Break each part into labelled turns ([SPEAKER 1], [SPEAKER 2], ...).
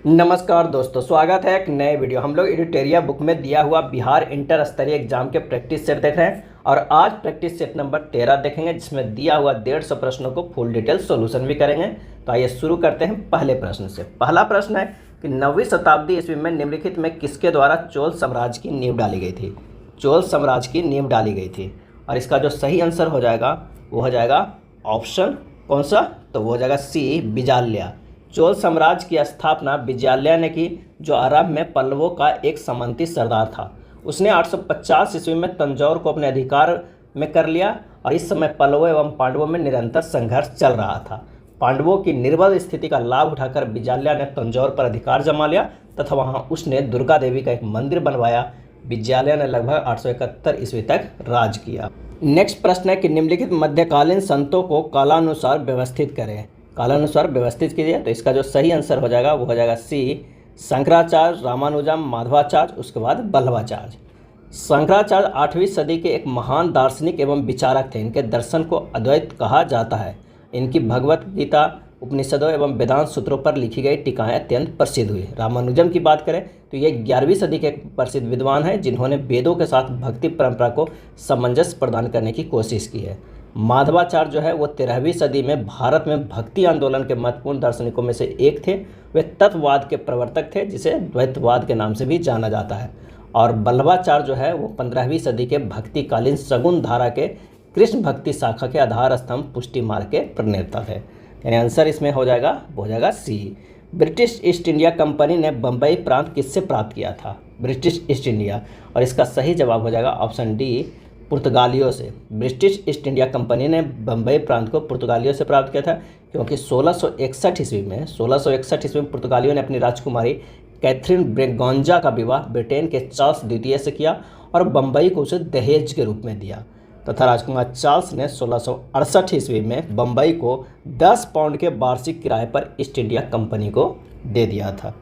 [SPEAKER 1] नमस्कार दोस्तों, स्वागत है एक नए वीडियो। हम लोग एडिटोरिया बुक में दिया हुआ बिहार इंटर स्तरीय एग्जाम के प्रैक्टिस सेट देख रहे हैं और आज प्रैक्टिस सेट नंबर 13 देखेंगे, जिसमें दिया हुआ 150 प्रश्नों को फुल डिटेल सॉल्यूशन भी करेंगे। तो आइए शुरू करते हैं पहले प्रश्न से। पहला प्रश्न है कि 9वीं शताब्दी ईस्वी में निम्नलिखित में किसके द्वारा चोल साम्राज्य की नींव डाली गई थी। चोल साम्राज्य की नींव डाली गई थी और इसका जो सही आंसर हो जाएगा वो हो जाएगा ऑप्शन कौन सा, तो वो हो जाएगा सी, विजाल्या। चोल साम्राज्य की स्थापना विजाल्या ने की, जो आरंभ में पल्लवों का एक सामंती सरदार था। उसने 850 ईस्वी में तंजौर को अपने अधिकार में कर लिया और इस समय पल्लवों एवं पांडवों में निरंतर संघर्ष चल रहा था। पांडवों की निर्बल स्थिति का लाभ उठाकर विजाल्या ने तंजौर पर अधिकार जमा लिया तथा वहां उसने दुर्गा देवी का एक मंदिर बनवाया। विजाल्या ने लगभग 871 ईस्वी तक राज किया। नेक्स्ट प्रश्न है कि निम्नलिखित मध्यकालीन संतों को कालानुसार व्यवस्थित करें। कालानुसार व्यवस्थित कीजिए, तो इसका जो सही आंसर हो जाएगा वो हो जाएगा सी, शंकराचार्य, रामानुजम, माधवाचार्य, उसके बाद वल्लभाचार्य। शंकराचार्य 8वीं सदी के एक महान दार्शनिक एवं विचारक थे। इनके दर्शन को अद्वैत कहा जाता है। इनकी भगवत गीता, उपनिषदों एवं वेदांत सूत्रों पर लिखी गई टीकाएं अत्यंत प्रसिद्ध हुई। रामानुजम की बात करें तो ये 11वीं सदी के प्रसिद्ध विद्वान हैं, जिन्होंने वेदों के साथ भक्ति परंपरा को सामंजस्य प्रदान करने की कोशिश की है। माधवाचार्य जो है वो 13वीं सदी में भारत में भक्ति आंदोलन के महत्वपूर्ण दार्शनिकों में से एक थे। वे तत्ववाद के प्रवर्तक थे, जिसे द्वैतवाद के नाम से भी जाना जाता है। और वल्लभाचार्य जो है वो 15वीं सदी के भक्तिकालीन सगुन धारा के कृष्ण भक्ति शाखा के आधार स्तंभ पुष्टि मार्ग के प्रणेता थे। यानी आंसर इसमें हो जाएगा वो हो जाएगा सी। ब्रिटिश ईस्ट इंडिया कंपनी ने बम्बई प्रांत किससे प्राप्त किया था? ब्रिटिश ईस्ट इंडिया, और इसका सही जवाब हो जाएगा ऑप्शन डी, पुर्तगालियों से। ब्रिटिश ईस्ट इंडिया कंपनी ने बम्बई प्रांत को पुर्तगालियों से प्राप्त किया था, क्योंकि 1661 ईस्वी में पुर्तगालियों ने अपनी राजकुमारी कैथरीन ब्रेगोंजा का विवाह ब्रिटेन के चार्ल्स द्वितीय से किया और बम्बई को उसे दहेज के रूप में दिया तथा राजकुमार चार्ल्स ने 1668 ईस्वी में बम्बई को 10 पाउंड के वार्षिक किराए पर ईस्ट इंडिया कंपनी को दे दिया था।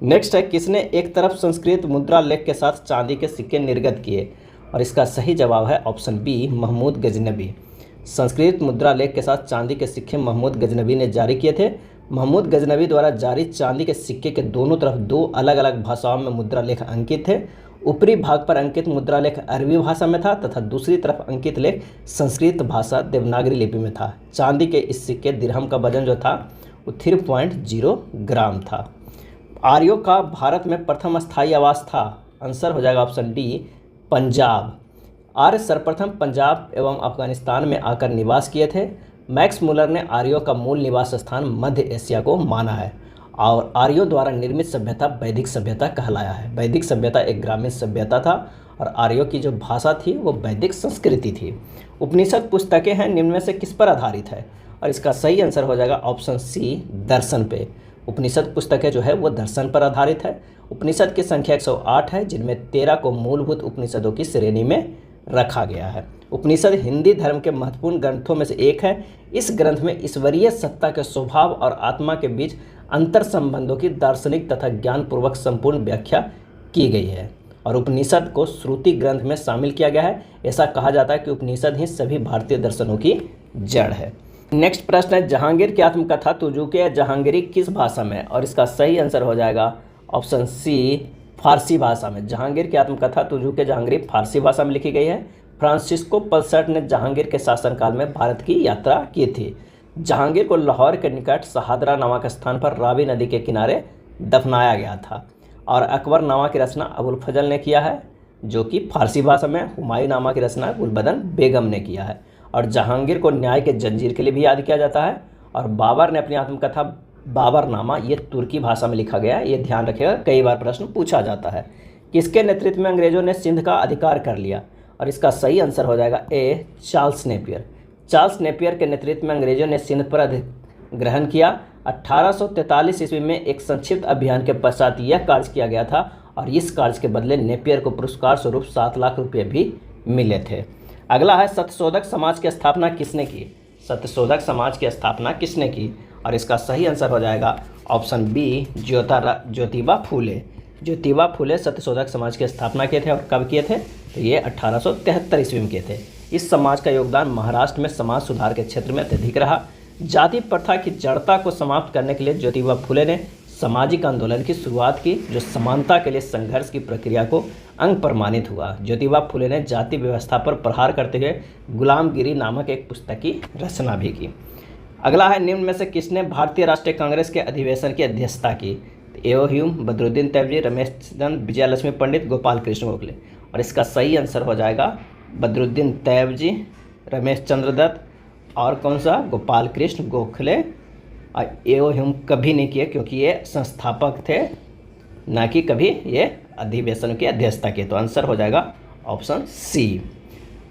[SPEAKER 1] नेक्स्ट है, किसने एक तरफ संस्कृत मुद्रा लेख के साथ चांदी के सिक्के निर्गत किए? और इसका सही जवाब है ऑप्शन बी, महमूद गजनबी। संस्कृत मुद्रा लेख के साथ चांदी के सिक्के महमूद गजनबी ने जारी किए थे। महमूद गजनबी द्वारा जारी चांदी के सिक्के के दोनों तरफ दो अलग अलग भाषाओं में मुद्रा लेख अंकित थे। ऊपरी भाग पर अंकित मुद्रा लेख अरबी भाषा में था तथा दूसरी तरफ अंकित लेख संस्कृत भाषा देवनागरी लिपि में था। चांदी के इस सिक्के दिरहम का वजन जो था वो 3.0 ग्राम था। आर्यों का भारत में प्रथम स्थायी आवास था? आंसर हो जाएगा ऑप्शन डी, पंजाब। आर्य सर्वप्रथम पंजाब एवं अफगानिस्तान में आकर निवास किए थे। मैक्स मुलर ने आर्यों का मूल निवास स्थान मध्य एशिया को माना है और आर्यों द्वारा निर्मित सभ्यता वैदिक सभ्यता कहलाया है। वैदिक सभ्यता एक ग्रामीण सभ्यता था और आर्यों की जो भाषा थी वो वैदिक संस्कृति थी। उपनिषद पुस्तकें हैं निम्न में से किस पर आधारित है? और इसका सही आंसर हो जाएगा ऑप्शन सी, दर्शन पे। उपनिषद पुस्तकें जो है वो दर्शन पर आधारित है। उपनिषद की संख्या 108 है, जिनमें 13 को मूलभूत उपनिषदों की श्रेणी में रखा गया है। उपनिषद हिंदी धर्म के महत्वपूर्ण ग्रंथों में से एक है। इस ग्रंथ में ईश्वरीय सत्ता के स्वभाव और आत्मा के बीच अंतर संबंधों की दार्शनिक तथा ज्ञानपूर्वक संपूर्ण व्याख्या की गई है और उपनिषद को श्रुति ग्रंथ में शामिल किया गया है। ऐसा कहा जाता है कि उपनिषद ही सभी भारतीय दर्शनों की जड़ है। नेक्स्ट प्रश्न है, जहांगीर की आत्मकथा तुजुके जहांगीरी किस भाषा में? और इसका सही आंसर हो जाएगा ऑप्शन सी, फारसी भाषा में। जहांगीर की आत्मकथा तुजुके जहांगीरी फारसी भाषा में लिखी गई है। फ्रांसिस्को पल्सर्ट ने जहांगीर के शासनकाल में भारत की यात्रा की थी। जहांगीर को लाहौर के निकट शहादरा नामक स्थान पर रावी नदी के किनारे दफनाया गया था और अकबर नामा की रचना अबुल फजल ने किया है, जो कि फारसी भाषा में। हुमायूं नामा की रचना गुलबदन बेगम ने किया है और जहांगीर को न्याय के जंजीर के लिए भी याद किया जाता है। और बाबर ने अपनी आत्मकथा बाबरनामा ये तुर्की भाषा में लिखा गया है। ये ध्यान रखिएगा, कई बार प्रश्न पूछा जाता है। किसके नेतृत्व में अंग्रेजों ने सिंध का अधिकार कर लिया? और इसका सही आंसर हो जाएगा ए, चार्ल्स नेपियर। चार्ल्स नेपियर के नेतृत्व में अंग्रेजों ने सिंध पर अधिग्रहण किया। 1843 ईस्वी में एक संक्षिप्त अभियान के पश्चात यह कार्य किया गया था और इस कार्य के बदले नेपियर को पुरस्कार स्वरूप 7 लाख रुपये भी मिले थे। अगला है, सत्यशोधक समाज की स्थापना किसने की? सत्यशोधक समाज की स्थापना किसने की? और इसका सही आंसर हो जाएगा ऑप्शन बी, ज्योतिबा फूले। ज्योतिबा फूले सत्यशोधक समाज की स्थापना किए थे और कब किए थे? तो ये 1873 ईस्वी में किए थे। इस समाज का योगदान महाराष्ट्र में समाज सुधार के क्षेत्र में अत्यधिक रहा। जाति प्रथा की जड़ता को समाप्त करने के लिए ज्योतिबा फूले ने सामाजिक आंदोलन की शुरुआत की जो समानता के लिए संघर्ष की प्रक्रिया को अंग प्रमाणित हुआ। ज्योतिबा फुले ने जाति व्यवस्था पर प्रहार करते हुए गुलामगिरी नामक एक पुस्तक की रचना भी की। अगला है, निम्न में से किसने भारतीय राष्ट्रीय कांग्रेस के अधिवेशन की अध्यक्षता की? एओ ह्यूम, बदरुद्दीन तैयबजी, रमेश चंद्र, विजयलक्ष्मी पंडित, गोपाल कृष्ण गोखले। और इसका सही आंसर हो जाएगा बदरुद्दीन तैयबजी, रमेश चंद्र दत्त और कौन सा, गोपाल कृष्ण गोखले। और एओ ह्यूम कभी नहीं किए क्योंकि ये संस्थापक थे, ना कि कभी ये अधिवेशन की अध्यक्षता की। तो आंसर हो जाएगा ऑप्शन सी।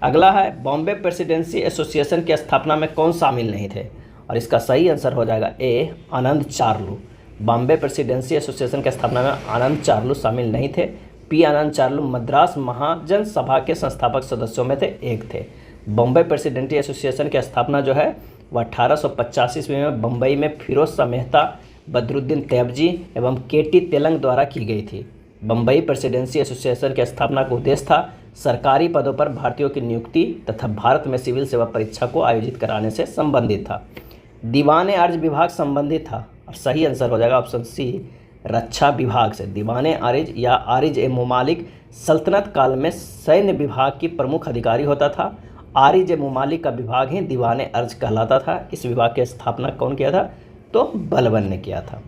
[SPEAKER 1] अगला है, बॉम्बे प्रेसिडेंसी एसोसिएशन की स्थापना में कौन शामिल नहीं थे? और इसका सही आंसर हो जाएगा ए, आनंद चार्लू। बॉम्बे प्रेसिडेंसी एसोसिएशन की स्थापना में आनंद चार्लू शामिल नहीं थे। पी आनंद चार्लू मद्रास महाजन सभा के संस्थापक सदस्यों में थे, एक थे। बॉम्बे प्रेसिडेंसी एसोसिएशन की स्थापना जो है वह 1885 ईस्वी में बम्बई में फिरोज शाह मेहता, बदरुद्दीन तैयबजी एवं केटी तेलंग द्वारा की गई थी। बम्बई प्रेसिडेंसी एसोसिएशन की स्थापना का उद्देश्य था सरकारी पदों पर भारतीयों की नियुक्ति तथा भारत में सिविल सेवा परीक्षा को आयोजित कराने से संबंधित था। दीवाने अर्ज विभाग संबंधित था और सही आंसर हो जाएगा ऑप्शन सी, रक्षा विभाग से। दीवाने आरिज या आरिज ए मुमालिक सल्तनत काल में सैन्य विभाग की प्रमुख अधिकारी होता था। आरिज ए मुमालिक का विभाग ही दीवाने अर्ज कहलाता था। इस विभाग की स्थापना कौन किया था? तो बलबन ने किया था।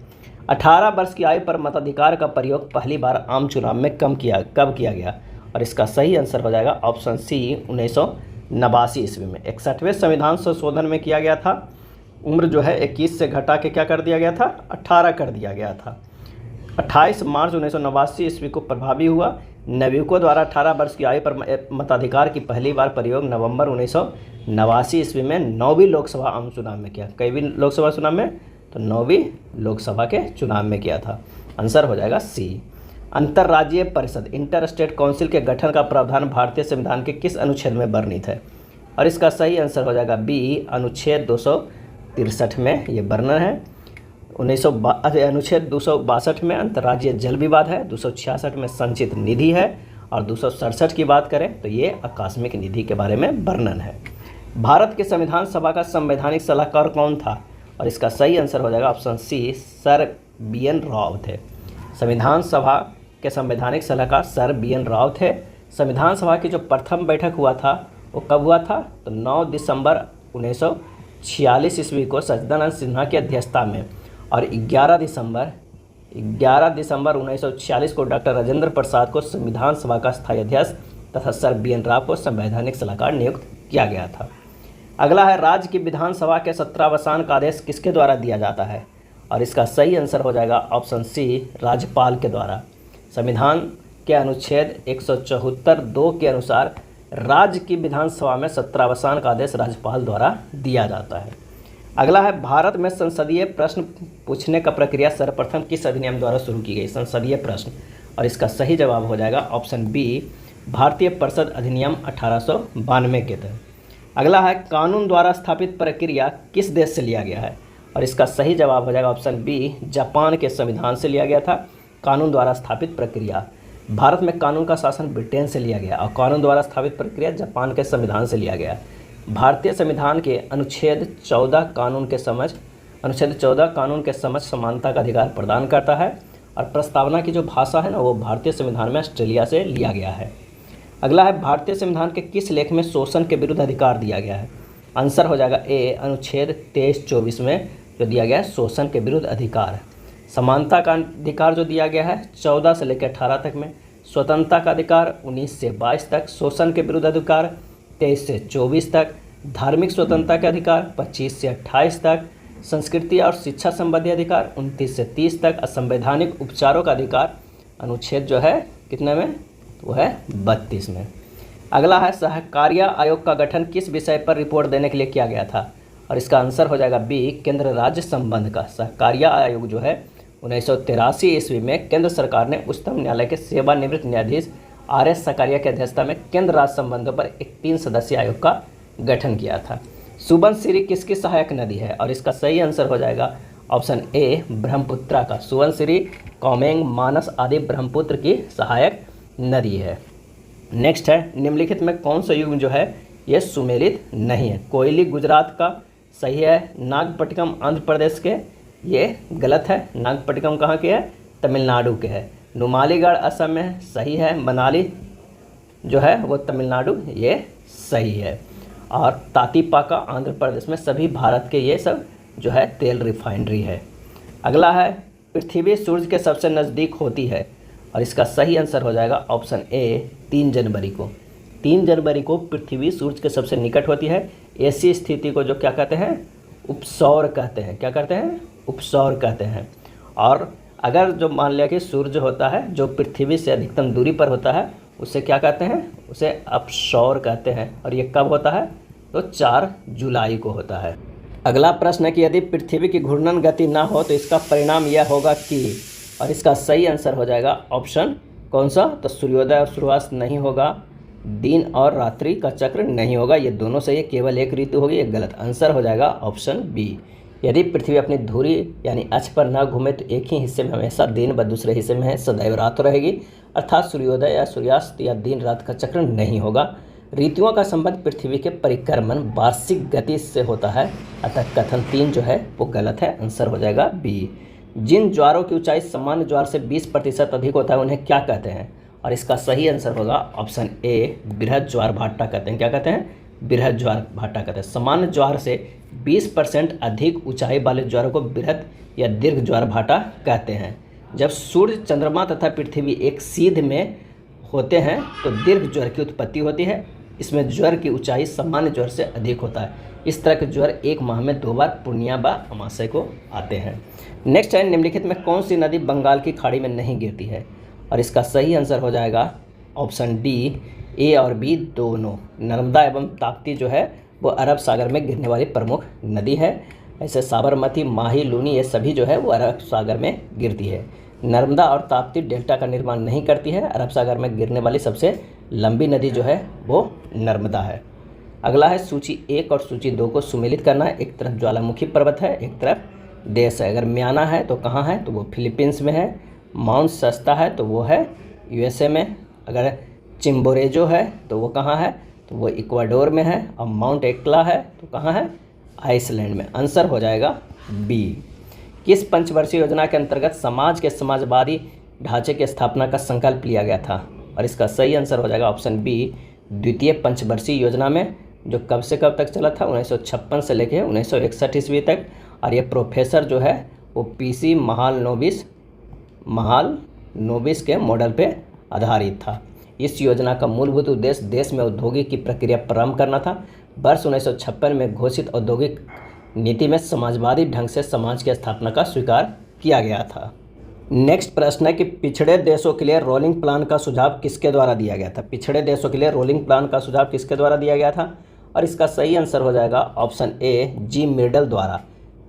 [SPEAKER 1] 18 वर्ष की आयु पर मताधिकार का प्रयोग पहली बार आम चुनाव में कब किया गया? और इसका सही आंसर हो जाएगा ऑप्शन सी, 1989 ईस्वी में। 61वें संविधान संशोधन में किया गया था। उम्र जो है 21 से घटा के क्या कर दिया गया था? 18 कर दिया गया था। 28 मार्च 1989 ईस्वी को प्रभावी हुआ। नागरिकों द्वारा 18 वर्ष की आयु पर मताधिकार की पहली बार प्रयोग नवंबर 1989 ईस्वी में 9वीं लोकसभा आम चुनाव में किया। कईवीं लोकसभा चुनाव में? तो 9वीं लोकसभा के चुनाव में किया था। आंसर हो जाएगा सी। अंतर्राज्यीय परिषद इंटर स्टेट काउंसिल के गठन का प्रावधान भारतीय संविधान के किस अनुच्छेद में वर्णित है? और इसका सही आंसर हो जाएगा बी, अनुच्छेद 263 में ये वर्णन है। अनुच्छेद 262 में अंतर्राज्यीय जल विवाद है। 266 में संचित निधि है और 267 की बात करें तो ये आकस्मिक निधि के बारे में वर्णन है। भारत के संविधान सभा का संवैधानिक सलाहकार कौन था? और इसका सही आंसर हो जाएगा option C, sir B N. Rao थे। संविधान सभा के संवैधानिक सलाहकार सर बी.एन. राव थे। संविधान सभा की जो प्रथम बैठक हुआ था वो कब हुआ था? तो 9 दिसंबर 1946 ईस्वी को सच्चिदानंद सिन्हा की अध्यक्षता में, और 11 दिसंबर 1946 को डॉक्टर राजेंद्र प्रसाद को संविधान सभा का स्थायी अध्यक्ष तथा सर बी.एन. राव को संवैधानिक सलाहकार नियुक्त किया गया था। अगला है, राज्य की विधानसभा के सत्रावसान का आदेश किसके द्वारा दिया जाता है? और इसका सही आंसर हो जाएगा ऑप्शन सी, राज्यपाल के द्वारा। संविधान के अनुच्छेद 174(2) के अनुसार राज्य की विधानसभा में सत्रावसान का आदेश राज्यपाल द्वारा दिया जाता है। अगला है, भारत में संसदीय प्रश्न पूछने का प्रक्रिया सर्वप्रथम किस अधिनियम द्वारा शुरू की गई? संसदीय प्रश्न। और इसका सही जवाब हो जाएगा ऑप्शन बी, भारतीय परिषद अधिनियम 1892 के तहत। अगला है, कानून द्वारा स्थापित प्रक्रिया किस देश से लिया गया है? और इसका सही जवाब हो जाएगा ऑप्शन बी, जापान के संविधान से लिया गया था। कानून द्वारा स्थापित प्रक्रिया। भारत में कानून का शासन ब्रिटेन से लिया गया और कानून द्वारा स्थापित प्रक्रिया जापान के संविधान से लिया गया। भारतीय संविधान के अनुच्छेद 14 कानून के समझ समानता का अधिकार प्रदान करता है और प्रस्तावना की जो भाषा है ना वो भारतीय संविधान में ऑस्ट्रेलिया से लिया गया है। अगला है, भारतीय संविधान के किस लेख में शोषण के विरुद्ध अधिकार दिया गया है? आंसर हो जाएगा ए, अनुच्छेद 23-24 में जो दिया गया है शोषण के विरुद्ध अधिकार। समानता का अधिकार जो दिया गया है 14 से लेकर 18 तक में, स्वतंत्रता का अधिकार 19 से 22 तक, शोषण के विरुद्ध अधिकार 23 से 24 तक, धार्मिक स्वतंत्रता के अधिकार 25 से 28 तक, संस्कृति और शिक्षा संबंधी अधिकार 29 से 30 तक, असंवैधानिक उपचारों का अधिकार अनुच्छेद जो है कितने में? वो है 32 में। अगला है, सहकारिता आयोग का गठन किस विषय पर रिपोर्ट देने के लिए किया गया था? और इसका आंसर हो जाएगा बी, केंद्र राज्य संबंध का। सहकारिता आयोग जो है 1983 ईस्वी में केंद्र सरकार ने उच्चतम न्यायालय के सेवानिवृत्त न्यायाधीश आर.एस. सकारिया की अध्यक्षता में केंद्र राज्य संबंधों पर एक 3 सदस्यीय आयोग का गठन किया था। सुबनसिरी किसकी सहायक नदी है? और इसका सही आंसर हो जाएगा ऑप्शन ए, ब्रह्मपुत्रा का। सुबनसिरी, कौमेंग, मानस आदि ब्रह्मपुत्र की सहायक नदी है। नेक्स्ट है, निम्नलिखित में कौन सा युग जो है ये सुमेलित नहीं है? कोयली गुजरात का सही है, नागपट्टिनम आंध्र प्रदेश के, ये गलत है। नागपट्टिनम कहाँ के है? तमिलनाडु के है। नुमालीगढ़ असम में है, सही है। मनाली जो है वो तमिलनाडु, ये सही है। और तातीपाका आंध्र प्रदेश में, सभी भारत के ये सब जो है तेल रिफाइनरी है। अगला है पृथ्वी सूर्य के सबसे नज़दीक होती है, और इसका सही आंसर हो जाएगा ऑप्शन ए 3 जनवरी को। 3 जनवरी को पृथ्वी सूर्य के सबसे निकट होती है। ऐसी स्थिति को जो क्या कहते हैं? उपसौर कहते हैं। क्या कहते हैं? उपसौर कहते हैं। और अगर जो मान लिया कि सूर्य होता है जो पृथ्वी से अधिकतम दूरी पर होता है, उसे क्या कहते हैं? उसे अपसौर कहते हैं। और ये कब होता है? तो 4 जुलाई को होता है। अगला प्रश्न है कि यदि पृथ्वी की घूर्णन गति ना हो तो इसका परिणाम यह होगा कि, और इसका सही आंसर हो जाएगा ऑप्शन कौन सा? तो सूर्योदय और सूर्यास्त नहीं होगा, दिन और रात्रि का चक्र नहीं होगा, ये दोनों सही है, केवल एक ऋतु होगी, ये गलत। आंसर हो जाएगा ऑप्शन बी। यदि पृथ्वी अपनी धुरी यानी अक्ष पर न घूमे तो एक ही हिस्से में हमेशा दिन व दूसरे हिस्से में सदैव रात रहेगी, अर्थात सूर्योदय या सूर्यास्त या दिन रात का चक्र नहीं होगा। ऋतुओं का संबंध पृथ्वी के परिक्रमण वार्षिक गति से होता है, अतः कथन 3 जो है वो गलत है। आंसर हो जाएगा बी। जिन ज्वारों की ऊंचाई सामान्य ज्वार से 20% अधिक होता है उन्हें क्या कहते हैं? और इसका सही आंसर होगा ऑप्शन ए बृहद ज्वार भाटा कहते हैं। क्या कहते हैं? बृहद ज्वार भाटा कहते हैं। सामान्य ज्वार से 20% अधिक ऊंचाई वाले ज्वारों को बृहद या दीर्घ ज्वार भाटा कहते हैं। जब सूर्य, चंद्रमा तथा पृथ्वी एक सीध में होते हैं तो दीर्घ ज्वर की उत्पत्ति होती है। इसमें ज्वर की ऊंचाई सामान्य ज्वर से अधिक होता है। इस तरह के ज्वर एक माह में 2 बार पूर्णिया व अमावस्या को आते हैं। नेक्स्ट है, निम्नलिखित में कौन सी नदी बंगाल की खाड़ी में नहीं गिरती है? और इसका सही आंसर हो जाएगा ऑप्शन डी, ए और बी दोनों। नर्मदा एवं ताप्ती जो है वो अरब सागर में गिरने वाली प्रमुख नदी है। ऐसे साबरमती, माही, लूनी ये सभी जो है वो अरब सागर में गिरती है। नर्मदा और ताप्ती डेल्टा का निर्माण नहीं करती है। अरब सागर में गिरने वाली सबसे लंबी नदी जो है वो नर्मदा है। अगला है सूची 1 और सूची 2 को सुमेलित करना है। एक तरफ ज्वालामुखी पर्वत है, एक तरफ देश है। अगर म्याना है तो कहाँ है? तो वो फिलीपींस में है। माउंट सस्ता है तो वो है यूएसए में। अगर चिम्बोरेजो है तो वो कहाँ है? तो वो इक्वाडोर में है। और माउंट एक्ला है तो कहाँ है? आइसलैंड में। आंसर हो जाएगा बी। किस पंचवर्षीय योजना के अंतर्गत समाज के समाजवादी ढांचे की स्थापना का संकल्प लिया गया था? और इसका सही आंसर हो जाएगा ऑप्शन बी, द्वितीय पंचवर्षीय योजना में, जो कब से कब तक चला था? 1956 से लेकर 1961 ईस्वी तक। और ये प्रोफेसर जो है वो पीसी महालनोबिस के मॉडल पे आधारित था। इस योजना का मूलभूत उद्देश्य देश में औद्योगिक की प्रक्रिया प्रारंभ करना था। वर्ष 1956 में घोषित औद्योगिक नीति में समाजवादी ढंग से समाज की स्थापना का स्वीकार किया गया था। नेक्स्ट प्रश्न है कि पिछड़े देशों के लिए रोलिंग प्लान का सुझाव किसके द्वारा दिया गया था? पिछड़े देशों के लिए रोलिंग प्लान का सुझाव किसके द्वारा दिया गया था? और इसका सही आंसर हो जाएगा ऑप्शन ए, जी मिर्डल द्वारा।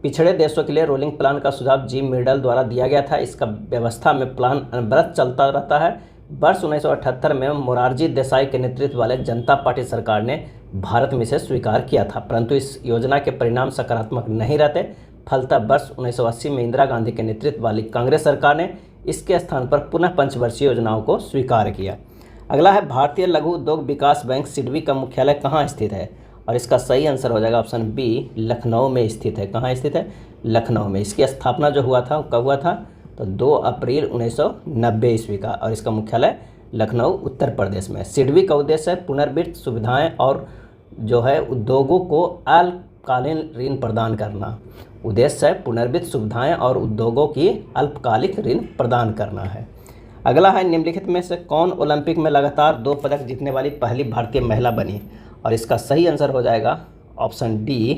[SPEAKER 1] पिछड़े देशों के लिए रोलिंग प्लान का सुझाव जी मिर्डल द्वारा दिया गया था। इसका व्यवस्था में प्लान अनवरत चलता रहता है। वर्ष 1978 में मोरारजी देसाई के नेतृत्व वाले जनता पार्टी सरकार ने भारत में इसे स्वीकार किया था, परंतु इस योजना के परिणाम सकारात्मक नहीं रहते। फलतः वर्ष 1980 में इंदिरा गांधी के नेतृत्व वाली कांग्रेस सरकार ने इसके स्थान पर पुनः पंचवर्षीय योजनाओं को स्वीकार किया। अगला है, भारतीय लघु उद्योग विकास बैंक सिडबी का मुख्यालय कहाँ स्थित है? और इसका सही आंसर हो जाएगा ऑप्शन बी, लखनऊ में स्थित है। कहाँ स्थित है? लखनऊ में। इसकी स्थापना जो हुआ था कब हुआ था? तो 2 अप्रैल 1990 ईस्वी का। और इसका मुख्यालय लखनऊ उत्तर प्रदेश में। सिडबी का उद्देश्य है पुनर्वित्त सुविधाएं और जो है उद्योगों को अल्पकालीन ऋण प्रदान करना। उद्देश्य है पुनर्वित्त सुविधाएं और उद्योगों की अल्पकालिक ऋण प्रदान करना है। अगला है, निम्नलिखित में से कौन ओलंपिक में लगातार 2 पदक जीतने वाली पहली भारतीय महिला बनी? और इसका सही आंसर हो जाएगा option D,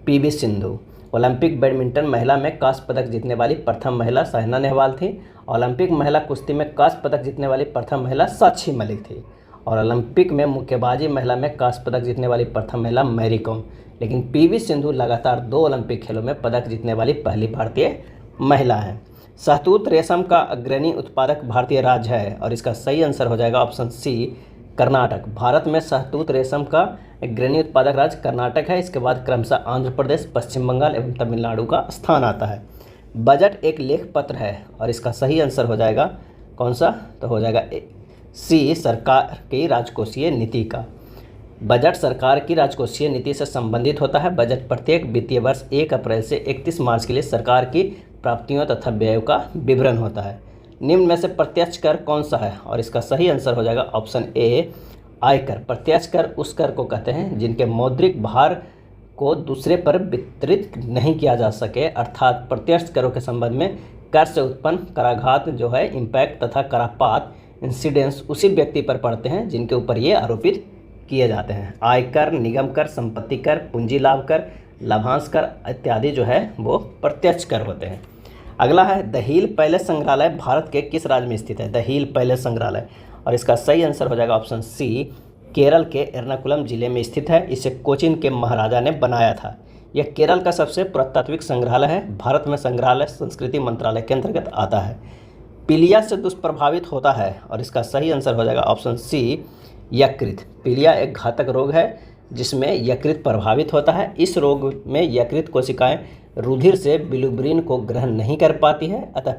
[SPEAKER 1] PV Sindhu. Olympic badminton महिला में कांस्य पदक जीतने वाली प्रथम महिला साइना नेहवाल थी। ओलंपिक महिला कुश्ती में कांस्य पदक जीतने वाली प्रथम महिला साक्षी मलिक थी। और ओलंपिक में मुक्केबाजी महिला में कांस्य पदक जीतने वाली प्रथम महिला मैरी कॉम। लेकिन पीवी सिंधु लगातार 2 ओलंपिक खेलों में पदक जीतने वाली पहली भारतीय महिला है। शहतूत रेशम का अग्रणी उत्पादक भारतीय राज्य है। और इसका सही आंसर हो जाएगा ऑप्शन सी, कर्नाटक। भारत में शहतूत रेशम का अग्रणी उत्पादक राज्य कर्नाटक है। इसके बाद क्रमशः आंध्र प्रदेश, पश्चिम बंगाल एवं तमिलनाडु का स्थान आता है। बजट एक लेख पत्र है। और इसका सही आंसर हो जाएगा कौन सा? तो हो जाएगा सी, सरकार की राजकोषीय नीति का। बजट सरकार की राजकोषीय नीति से संबंधित होता है। बजट प्रत्येक वित्तीय वर्ष 1 अप्रैल से 31 मार्च के लिए सरकार की प्राप्तियों तथा व्ययों का विवरण होता है। निम्न में से प्रत्यक्ष कर कौन सा है? और इसका सही आंसर हो जाएगा ऑप्शन ए, आयकर। प्रत्यक्ष कर उस कर को कहते हैं जिनके मौद्रिक भार को दूसरे पर वितरित नहीं किया जा सके, अर्थात प्रत्यक्ष करों के संबंध में कर से उत्पन्न कराघात जो है इम्पैक्ट तथा करापात इंसिडेंस उसी व्यक्ति पर पड़ते हैं जिनके ऊपर ये आरोपित किए जाते हैं। आयकर, निगम कर, संपत्ति कर, पूंजी लाभ कर, लाभांश कर इत्यादि जो है वो प्रत्यक्ष कर होते हैं। अगला है द हिल पैलेस संग्रहालय भारत के किस राज्य में स्थित है? द हिल पैलेस संग्रहालय, और इसका सही आंसर हो जाएगा ऑप्शन सी, केरल के एर्नाकुलम जिले में स्थित है। इसे कोचिन के महाराजा ने बनाया था। यह केरल का सबसे पुरातात्विक संग्रहालय है। भारत में संग्रहालय संस्कृति मंत्रालय के अंतर्गत आता है। पीलिया से दुष्प्रभावित होता है, और इसका सही आंसर हो जाएगा ऑप्शन सी, यकृत। पीलिया एक घातक रोग है जिसमें यकृत प्रभावित होता है। इस रोग में यकृत कोशिकाएं रुधिर से बिलिरुबिन को ग्रहण नहीं कर पाती है, अतः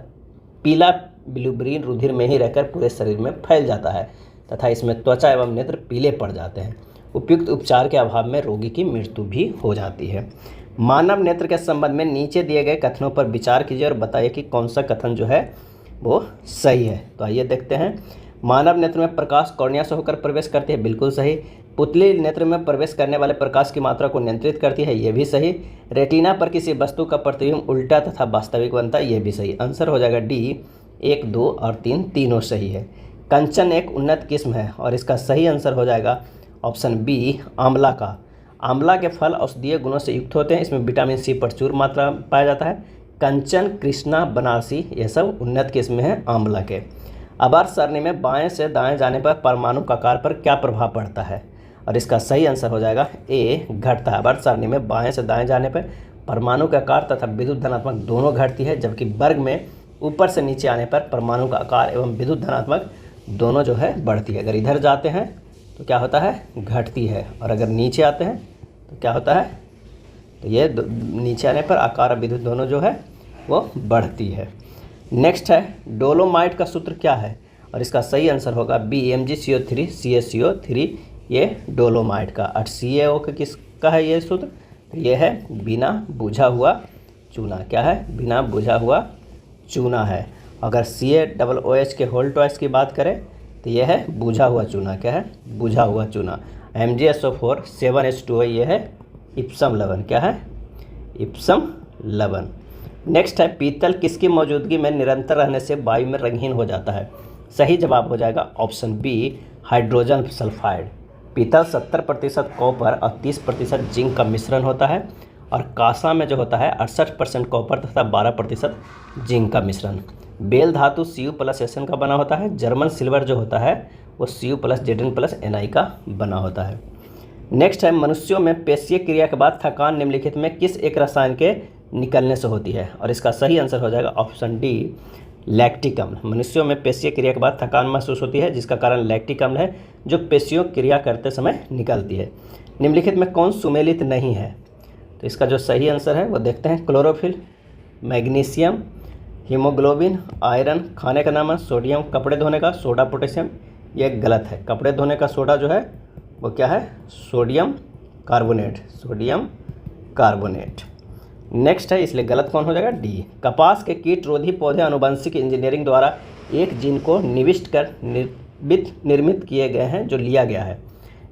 [SPEAKER 1] पीला बिलिरुबिन रुधिर में ही रहकर पूरे शरीर में फैल जाता है तथा इसमें त्वचा एवं नेत्र पीले पड़ जाते हैं। उपयुक्त उपचार के अभाव में रोगी की मृत्यु भी हो जाती है। मानव नेत्र के संबंध में नीचे दिए गए कथनों पर विचार कीजिए और बताइए कि कौन सा कथन जो है वो सही है। तो आइए देखते हैं। मानव नेत्र में प्रकाश कॉर्निया से होकर प्रवेश करती है, बिल्कुल सही। पुतली नेत्र में प्रवेश करने वाले प्रकाश की मात्रा को नियंत्रित करती है, ये भी सही। रेटिना पर किसी वस्तु का प्रतिबिंब उल्टा तथा वास्तविक बनता है, ये भी सही। आंसर हो जाएगा डी, 1, 2 और 3 तीनों सही है। कंचन एक उन्नत किस्म है, और इसका सही आंसर हो जाएगा ऑप्शन बी, आंवला का। आंवला के फल औषधीय गुणों से युक्त होते हैं। इसमें विटामिन सी प्रचुर मात्रा में पाया जाता है। कंचन, कृष्णा, बनारसी ये सब उन्नत किस्म हैं आंवला के। आवर्त सारणी में बाएं से दाएं जाने पर परमाणु का आकार पर क्या प्रभाव पड़ता है? और इसका सही आंसर हो जाएगा ए, घटता है। आवर्त सारणी में बाएं से दाएं जाने पर परमाणु का आकार तथा विद्युत धनात्मक दोनों घटती है, जबकि वर्ग में ऊपर से नीचे आने पर परमाणु का आकार एवं विद्युत धनात्मक दोनों जो है बढ़ती है। अगर इधर जाते हैं तो क्या होता है? घटती है, और अगर नीचे आते हैं तो क्या होता है? तो ये नीचे आने पर आकार और विद्युत दोनों जो है वो बढ़ती है। नेक्स्ट है डोलोमाइट का सूत्र क्या है? और इसका सही आंसर होगा बी, MgCO3 CaCO3 ये डोलोमाइट का। और CaO का किसका है ये सूत्र? तो ये है बिना बुझा हुआ चूना। क्या है? बिना बुझा हुआ चूना है। अगर CaOH के होल ट्वाइस की बात करें तो यह है बुझा हुआ चूना। क्या है? बुझा हुआ चूना। MgSO4 7H2O ये है इप्सम लवण। क्या है? इप्सम लवण। नेक्स्ट है पीतल किसकी मौजूदगी में निरंतर रहने से वायु में रंगहीन हो जाता है? सही जवाब हो जाएगा ऑप्शन बी, हाइड्रोजन सल्फाइड। पीतल 70% कॉपर और 30% जिंक का मिश्रण होता है, और कांसा में जो होता है 68% कॉपर तथा 12% जिंक का मिश्रण। बेल धातु Cu+Sn का बना होता है। जर्मन सिल्वर जो होता है वो Cu+Zn+Ni का बना होता है। नेक्स्ट है मनुष्यों में पेशीय क्रिया के बाद थकान निम्नलिखित में किस एक रसायन के निकलने से होती है? और इसका सही आंसर हो जाएगा ऑप्शन डी, लैक्टिक अम्ल। मनुष्यों में पेशीय क्रिया के बाद थकान महसूस होती है, जिसका कारण लैक्टिक अम्ल है जो पेशियों क्रिया करते समय निकलती है। निम्नलिखित में कौन सुमेलित नहीं है? तो इसका जो सही आंसर है वो देखते हैं। क्लोरोफिल, मैग्नीशियम, हीमोग्लोबिन, आयरन, खाने का नमक, सोडियम, कपड़े धोने का सोडा, पोटेशियम। ये गलत है। कपड़े धोने का सोडा जो है वो क्या है? Sodium carbonate. Sodium carbonate. Next है, इसलिए गलत कौन हो जाएगा? डी। कपास के कीटरोधी पौधे आनुवंशिक इंजीनियरिंग द्वारा एक जीन को निविष्ट कर निर्मित किए गए हैं जो लिया गया है।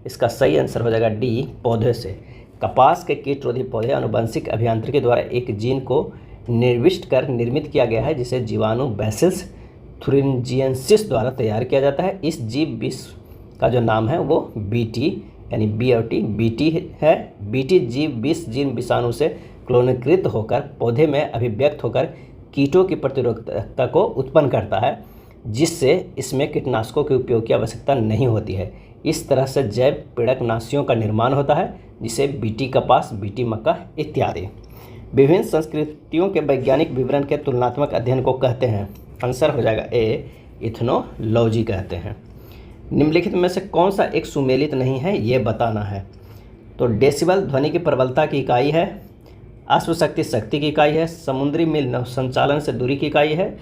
[SPEAKER 1] इसका सही आंसर हो जाएगा डी, पौधे से। कपास के कीटरोधी पौधे आनुवंशिक अभियांत्रिकी द्वारा एक जीन को निर्विष्ट कर निर्मित किया गया है, जिसे जीवाणु बैसिलस थुरिंजिएंसिस द्वारा तैयार किया जाता है। इस जीव विष का जो नाम है वो BT यानी BOT BT है। BT जीव विष जीन विषाणु से क्लोनीकृत होकर पौधे में अभिव्यक्त होकर कीटों की प्रतिरोधकता को उत्पन्न करता है, जिससे इसमें कीटनाशकों के उपयोग की आवश्यकता नहीं होती है। इस तरह से जैव पीड़कनाशियों का निर्माण होता है, जिसे BT कपास, BT मक्का इत्यादि। विभिन्न संस्कृतियों के वैज्ञानिक विवरण के तुलनात्मक अध्ययन को कहते हैं? आंसर हो जाएगा ए, इथनोलॉजी कहते हैं। निम्नलिखित में से कौन सा एक सुमेलित नहीं है ये बताना है। तो डेसिबल ध्वनि की प्रबलता की इकाई है, अश्वशक्ति शक्ति की इकाई है, समुद्री मील नौ संचालन से दूरी की इकाई है,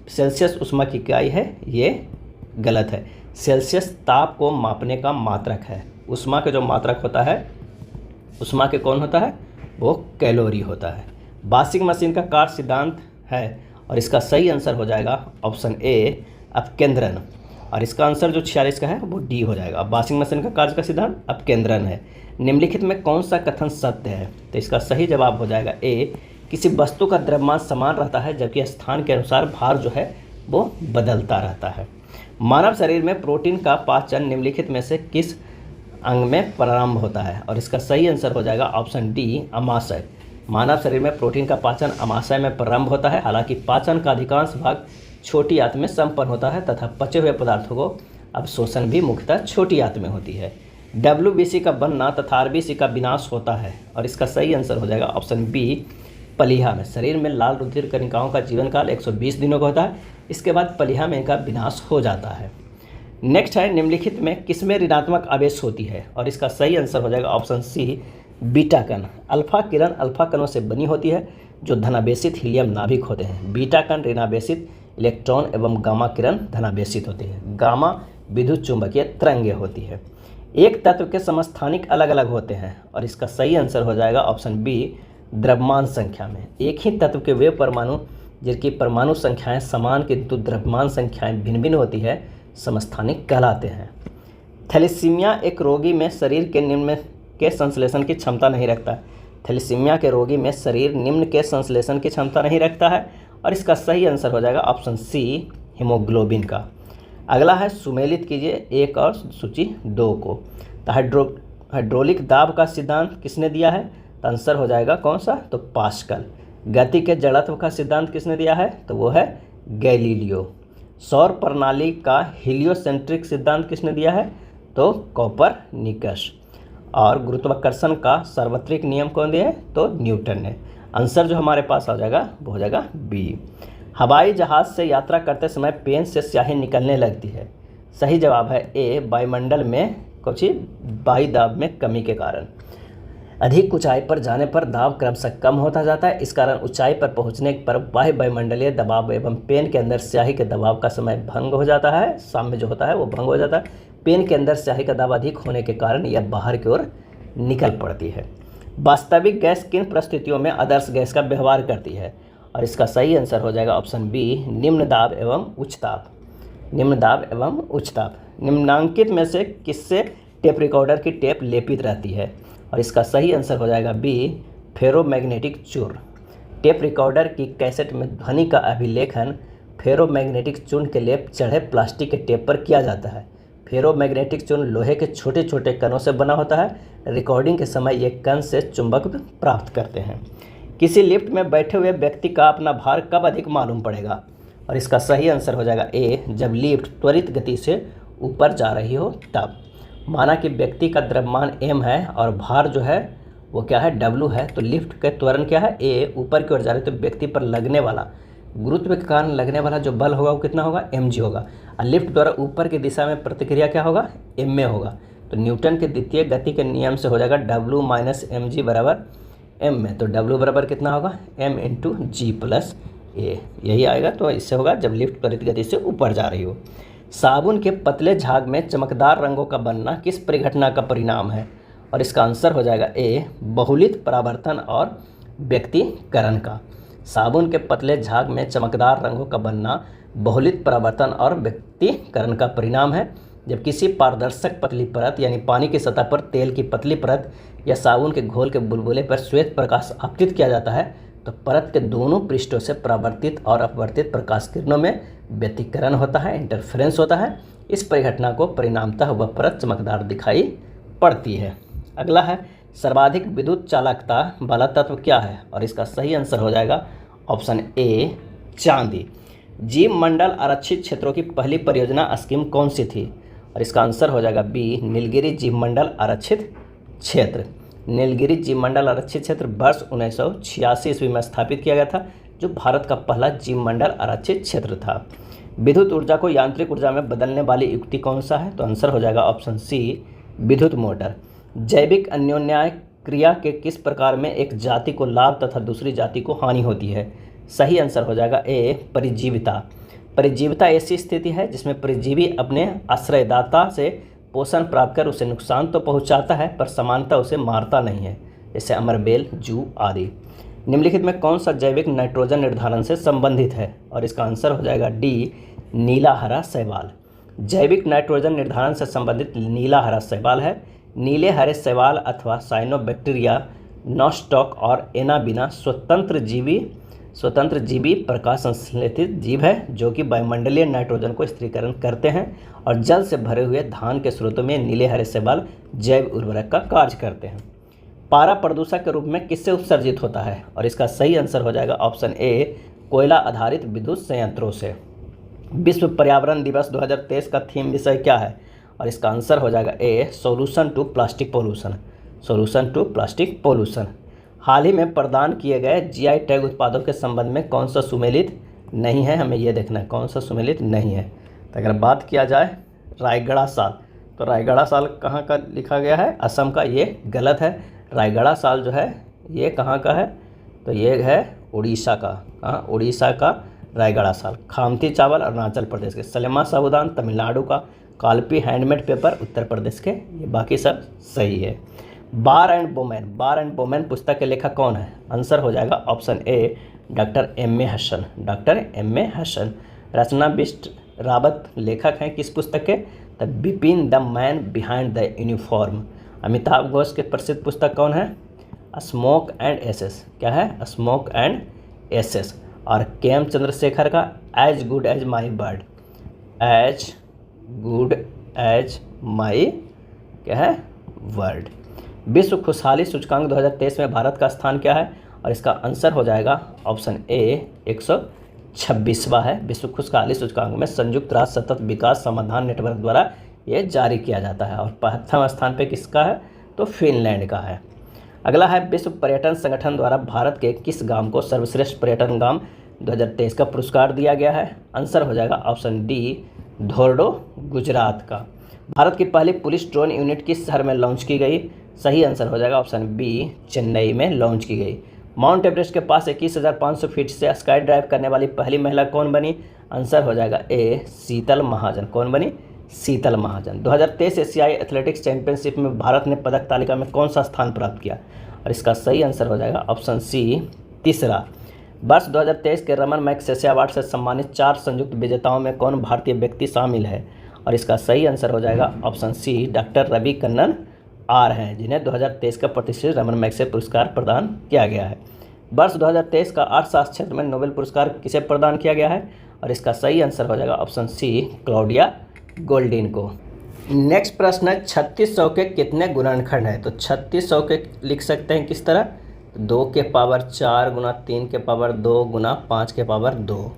[SPEAKER 1] सेल्सियस ऊष्मा की इकाई है। ये गलत है। सेल्सियस ताप को मापने का मात्रक है। ऊष्मा के जो मात्रक होता है, ऊष्मा के कौन होता है, वो कैलोरी होता है। वॉशिंग मशीन का कार्य सिद्धांत है और इसका सही आंसर हो जाएगा ऑप्शन ए अपकेंद्रन, और इसका आंसर जो 46 का है वो डी हो जाएगा। वॉशिंग मशीन का कार्य का सिद्धांत अपकेंद्रन है। निम्नलिखित में कौन सा कथन सत्य है, तो इसका सही जवाब हो जाएगा ए, किसी वस्तु का द्रव्यमान समान रहता है जबकि स्थान के अनुसार भार जो है वो बदलता रहता है। मानव शरीर में प्रोटीन का पाचन निम्नलिखित में से किस अंग में प्रारंभ होता है, और इसका सही आंसर हो जाएगा ऑप्शन डी अमाशय। मानव शरीर में प्रोटीन का पाचन अमाशय में प्रारंभ होता है। हालांकि पाचन का अधिकांश भाग छोटी आंत में संपन्न होता है तथा पचे हुए पदार्थों को अवशोषण भी मुख्यतः छोटी आंत में होती है। डब्ल्यूबीसी का बनना तथा आरबीसी का विनाश होता है, और इसका सही आंसर हो जाएगा ऑप्शन बी पलिहा में। शरीर में लाल रुधिर कणिकाओं का जीवन काल 120 दिनों का होता है, इसके बाद पलिहा में इनका विनाश हो जाता है। नेक्स्ट है, निम्नलिखित में किसमें ऋणात्मक आवेश होती है, और इसका सही आंसर हो जाएगा ऑप्शन सी बीटा कण। अल्फा किरण अल्फा कणों से बनी होती है जो धनावेशित हीलियम नाभिक होते हैं। बीटा कण ऋणावेशित इलेक्ट्रॉन एवं गामा किरण धनावेशित होती है। गामा विद्युत चुंबकीय तरंगें होती है। एक तत्व के समस्थानिक अलग अलग होते हैं, और इसका सही आंसर हो जाएगा ऑप्शन बी द्रव्यमान संख्या में। एक ही तत्व के वे परमाणु जिनकी परमाणु संख्याएं समान किंतु द्रव्यमान संख्याएं भिन्न भिन्न होती है समस्थानिक कहलाते हैं। थैलेसीमिया एक रोगी में शरीर के निम्न के संश्लेषण की क्षमता नहीं रखता है। थैलेसीमिया के रोगी में शरीर निम्न के संश्लेषण की क्षमता नहीं रखता है, और इसका सही आंसर हो जाएगा ऑप्शन सी हीमोग्लोबिन का। अगला है, सुमेलित कीजिए 1 और सूची 2 को। तो हाइड्रोलिक दाब का सिद्धांत किसने दिया है, तो आंसर हो जाएगा कौन सा, तो पास्कल। गति के जड़त्व का सिद्धांत किसने दिया है, तो वो है गैलीलियो। सौर प्रणाली का हीलियोसेंट्रिक सिद्धांत किसने दिया है, तो कोपरनिकस। और गुरुत्वाकर्षण का सार्वत्रिक नियम कौन दिया है, तो न्यूटन ने। आंसर जो हमारे पास आ जाएगा वो हो जाएगा बी। हवाई जहाज से यात्रा करते समय पेन से स्याही निकलने लगती है। सही जवाब है ए, वायुमंडल में कुछ वायु दाब में कमी के कारण। अधिक ऊंचाई पर जाने पर दाब क्रमशः कम होता जाता है। इस कारण ऊंचाई पर पहुंचने पर वायुमंडलीय दबाव एवं पेन के अंदर स्याही के दबाव का समय भंग हो जाता है, साम्य जो होता है वो भंग हो जाता है। पेन के अंदर स्याही का दबाव अधिक होने के कारण यह बाहर की ओर निकल पड़ती है। वास्तविक गैस किन परिस्थितियों में आदर्श गैस का व्यवहार करती है, और इसका सही आंसर हो जाएगा ऑप्शन बी निम्न दाब एवं उच्च ताप। निम्न दाब एवं उच्च ताप। निम्नांकित में से किससे टेप रिकॉर्डर की टेप लेपित रहती है, और इसका सही आंसर हो जाएगा बी फेरोमैग्नेटिक चूर्ण। टेप रिकॉर्डर की कैसेट में ध्वनि का अभिलेखन फेरोमैग्नेटिक चूर्ण के लेप चढ़े प्लास्टिक के टेप पर किया जाता है। फेरोमैग्नेटिक चूर्ण लोहे के छोटे छोटे कणों से बना होता है। रिकॉर्डिंग के समय ये कण से चुंबक प्राप्त करते हैं। किसी लिफ्ट में बैठे हुए व्यक्ति का अपना भार कब अधिक मालूम पड़ेगा, और इसका सही आंसर हो जाएगा ए, जब लिफ्ट त्वरित गति से ऊपर जा रही हो तब। माना कि व्यक्ति का द्रव्यमान m है और भार जो है वो क्या है, w है, तो लिफ्ट के त्वरण क्या है, a, ऊपर की ओर जा रही है, तो व्यक्ति पर लगने वाला गुरुत्व के कारण लगने वाला जो बल होगा वो कितना होगा, mg होगा। और लिफ्ट द्वारा ऊपर की दिशा में प्रतिक्रिया क्या होगा, m में होगा। तो न्यूटन के द्वितीय गति के नियम से हो जाएगा w माइनस mg बराबर m में, तो w बराबर कितना होगा, m into G plus a, यही आएगा। तो इससे होगा जब लिफ्ट त्वरित गति से ऊपर जा रही हो। साबुन के पतले झाग में चमकदार रंगों का बनना किस परिघटना का परिणाम है, और इसका आंसर हो जाएगा ए, बहुलित परावर्तन और व्यक्तीकरण का। साबुन के पतले झाग में चमकदार रंगों का बनना बहुलित परावर्तन और व्यक्तीकरण का परिणाम है। जब किसी पारदर्शक पतली परत यानी पानी की सतह पर तेल की पतली परत या साबुन के घोल के बुलबुले पर श्वेत प्रकाश आपतित किया जाता है, तो परत के दोनों पृष्ठों से परावर्तित और अपवर्तित प्रकाश किरणों में व्यतिकरण होता है, इंटरफेरेंस होता है। इस परिघटना को परिणामतः वह परत चमकदार दिखाई पड़ती है। अगला है, सर्वाधिक विद्युत चालकता वाला तत्व क्या है, और इसका सही आंसर हो जाएगा ऑप्शन ए, चांदी। जीव मंडल आरक्षित क्षेत्रों की पहली परियोजना स्कीम कौन सी थी, और इसका आंसर हो जाएगा बी, नीलगिरी जीव मंडल आरक्षित क्षेत्र। नीलगिरी जीव मंडल आरक्षित क्षेत्र वर्ष 1986 ईस्वी में स्थापित किया गया था, जो भारत का पहला जीव मंडल आरक्षित क्षेत्र था। विद्युत ऊर्जा को यांत्रिक ऊर्जा में बदलने वाली युक्ति कौन सा है, तो आंसर हो जाएगा ऑप्शन सी, विद्युत मोटर। जैविक अन्योन्याय क्रिया के किस प्रकार में एक जाति को लाभ तथा दूसरी जाति को हानि होती है, सही आंसर हो जाएगा ए, परिजीविता। परिजीविता ऐसी स्थिति है जिसमें परिजीवी अपने आश्रयदाता से पोषण प्राप्त कर उसे नुकसान तो पहुंचाता है पर समानता उसे मारता नहीं है, जैसे अमरबेल, जू आदि। निम्नलिखित में कौन सा जैविक नाइट्रोजन निर्धारण से संबंधित है? और इसका आंसर हो जाएगा डी, नीला हरा शैवाल। जैविक नाइट्रोजन निर्धारण से संबंधित नीला हरा शैवाल है। नीले हरे शैवाल अथवा साइनोबैक्टीरिया, नॉस्टॉक और एनाबिना स्वतंत्र जीवी प्रकाश संश्लेषित जीव है जो कि वायुमंडलीय नाइट्रोजन को स्थिरीकरण करते हैं और जल से भरे हुए धान के स्रोतों में नीले हरे शैवाल जैव उर्वरक का कार्य करते हैं। पारा प्रदूषक के रूप में किससे उत्सर्जित होता है? और इसका सही आंसर हो जाएगा ऑप्शन ए, कोयला आधारित विद्युत संयंत्रों से। विश्व पर्यावरण दिवस 2023 का थीम विषय क्या है? और इसका आंसर हो जाएगा A, solution to plastic pollution. Solution to plastic pollution. हाल ही में प्रदान किए गए जीआई टैग उत्पादों के संबंध में कौन सा सुमेलित नहीं है? हमें यह देखना है कौन सा सुमेलित नहीं है। तो अगर बात किया जाए रायगढ़ा साल, तो रायगढ़ा साल कहाँ का लिखा गया है? असम का। ये गलत है। रायगढ़ा साल जो है ये कहाँ का है? तो ये है उड़ीसा का। कहाँ? उड़ीसा का रायगढ़ा साल। खामती चावल अरुणाचल प्रदेश के। सलेमा साबूदान तमिलनाडु का। कालपी हैंडमेड पेपर उत्तर प्रदेश के। ये बाकी सब सही है। बार एंड बोमैन पुस्तक के लेखक कौन है? आंसर हो जाएगा option A, doctor M A. Hasan. Doctor M A. Hasan. Rachna Bisht Rawat लेखक हैं किस पुस्तक के? The Bipin the man behind the uniform. Amitabh Ghosh के प्रसिद्ध पुस्तक कौन है? Smoke and ashes. क्या है? Smoke and ashes. और के.एम. चंद्रशेखर का as good as my word. As good as my क्या है? वर्ड। विश्व खुशहाली सूचकांक 2023 में भारत का स्थान क्या है? और इसका आंसर हो जाएगा ऑप्शन ए, 126वां है। विश्व खुशहाली सूचकांक में संयुक्त राष्ट्र सतत विकास समाधान नेटवर्क द्वारा ये जारी किया जाता है। और 75वां स्थान पे किसका है? तो फिनलैंड का है। अगला है विश्व पर्यटन संगठन द्वारा भारत के किस गांव को सर्वश्रेष्ठ पर्यटन गांव 2023 का पुरस्कार दिया गया है? आंसर हो जाएगा ऑप्शन डी, धोर्डो, गुजरात का। भारत की पहली पुलिस ड्रोन यूनिट किस शहर में लॉन्च की गई? सही आंसर हो जाएगा ऑप्शन बी, चेन्नई में लॉन्च की गई। माउंट एवरेस्ट के पास 21,500 फीट से स्काई ड्राइव करने वाली पहली महिला कौन बनी? आंसर हो जाएगा ए, शीतल महाजन। कौन बनी? शीतल महाजन। 2023 एशियाई एथलेटिक्स चैंपियनशिप में भारत ने पदक तालिका में कौन सा स्थान प्राप्त किया? और इसका सही आंसर हो जाएगा ऑप्शन सी, तीसरा। वर्ष 2023 के रमन मैग्सेसे अवार्ड से सम्मानित 4 संयुक्त विजेताओं में कौन भारतीय व्यक्ति शामिल है? और इसका सही आंसर हो जाएगा option C, doctor Ravi Kannan आर हैं, जिन्हें 2023 का प्रतिष्ठित रमन मैग्सेसे पुरस्कार प्रदान किया गया है। वर्ष 2023 का अर्थशास्त्र क्षेत्र में नोबेल पुरस्कार किसे प्रदान किया गया है? और इसका सही आंसर हो जाएगा ऑप्शन सी, क्लॉडिया गोल्डिन को। नेक्स्ट प्रश्न है 3600 के कितने गुणनखंड हैं? तो 3600 के लिख सकते हैं किस तरह? 2 के पावर 4 गुना 3 के पावर 2 गुना 5 के पावर 2।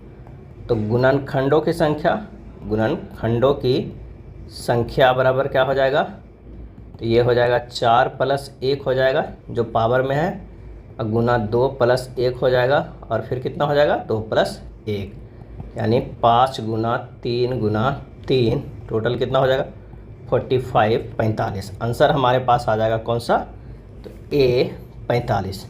[SPEAKER 1] तो गुणनखंडों की संख्या बराबर क्या हो जाएगा? तो ये हो जाएगा 4 + 1 हो जाएगा जो पावर में है, और गुना 2 + 1 हो जाएगा, और फिर कितना हो जाएगा? 2 + 1, यानी 5 गुना 3 गुना 3, टोटल कितना हो जाएगा? 45, 45। आंसर हमारे पास आ जाएगा कौन सा? तो ए, 45।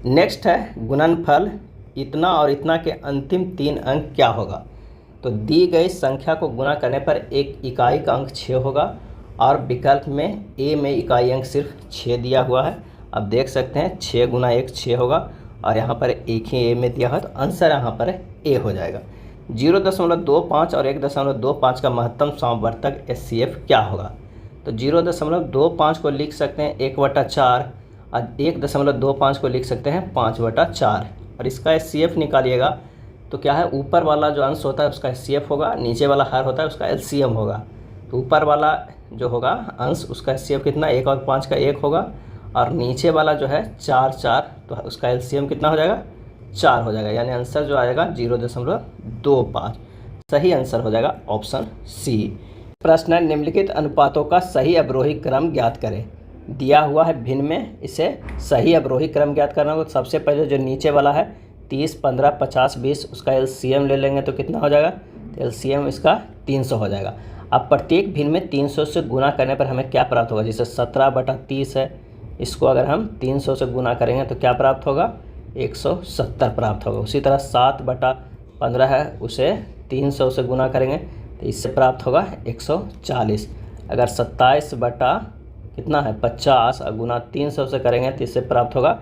[SPEAKER 1] नेक्स्ट है गुणनफल इतना और इतना के अंतिम 3 अंक क्या होगा? तो दी गई संख्या को गुणा करने पर एक इकाई का अंक 6 होगा, और विकल्प में ए में इकाई अंक सिर्फ 6 दिया हुआ है। अब देख सकते हैं 6 गुना 1 6 होगा, और यहाँ पर एक ही ए में दिया है, तो आंसर यहाँ पर ए हो जाएगा। 0.25 और 1.25 का महत्तम समवर्तक HCF क्या होगा? तो 0.25 को लिख सकते हैं 1/4, और 1.25 को लिख सकते हैं 5/4, और इसका HCF निकालिएगा तो क्या है? ऊपर वाला जो अंश होता है उसका HCF होगा, नीचे वाला हर होता है उसका LCM होगा। तो ऊपर वाला जो होगा अंश उसका HCF कितना? 1 और 5 का 1 होगा, और नीचे वाला जो है 4 4, तो उसका LCM कितना हो जाएगा? 4 हो जाएगा, यानी आंसर जो आएगा 0.25। सही आंसर हो जाएगा ऑप्शन सी। प्रश्न है निम्नलिखित अनुपातों का सही अवरोही क्रम ज्ञात करें। दिया हुआ है भिन्न में, इसे सही अवरोही क्रम ज्ञात करना होगा। सबसे पहले जो नीचे वाला है 30 15 50 20, उसका LCM ले लेंगे तो कितना हो जाएगा? तो LCM इसका 300 हो जाएगा। अब प्रत्येक भिन्न में 300 से गुना करने पर हमें क्या प्राप्त होगा? जैसे 17/30 है, इसको अगर हम 300 से गुना करेंगे तो क्या प्राप्त होगा? 170 प्राप्त होगा। उसी तरह 7/15 है, उसे 300 से गुना करेंगे तो इससे प्राप्त होगा 140। अगर 27 बटा कितना है 50 और गुना 300 से करेंगे तो इससे प्राप्त होगा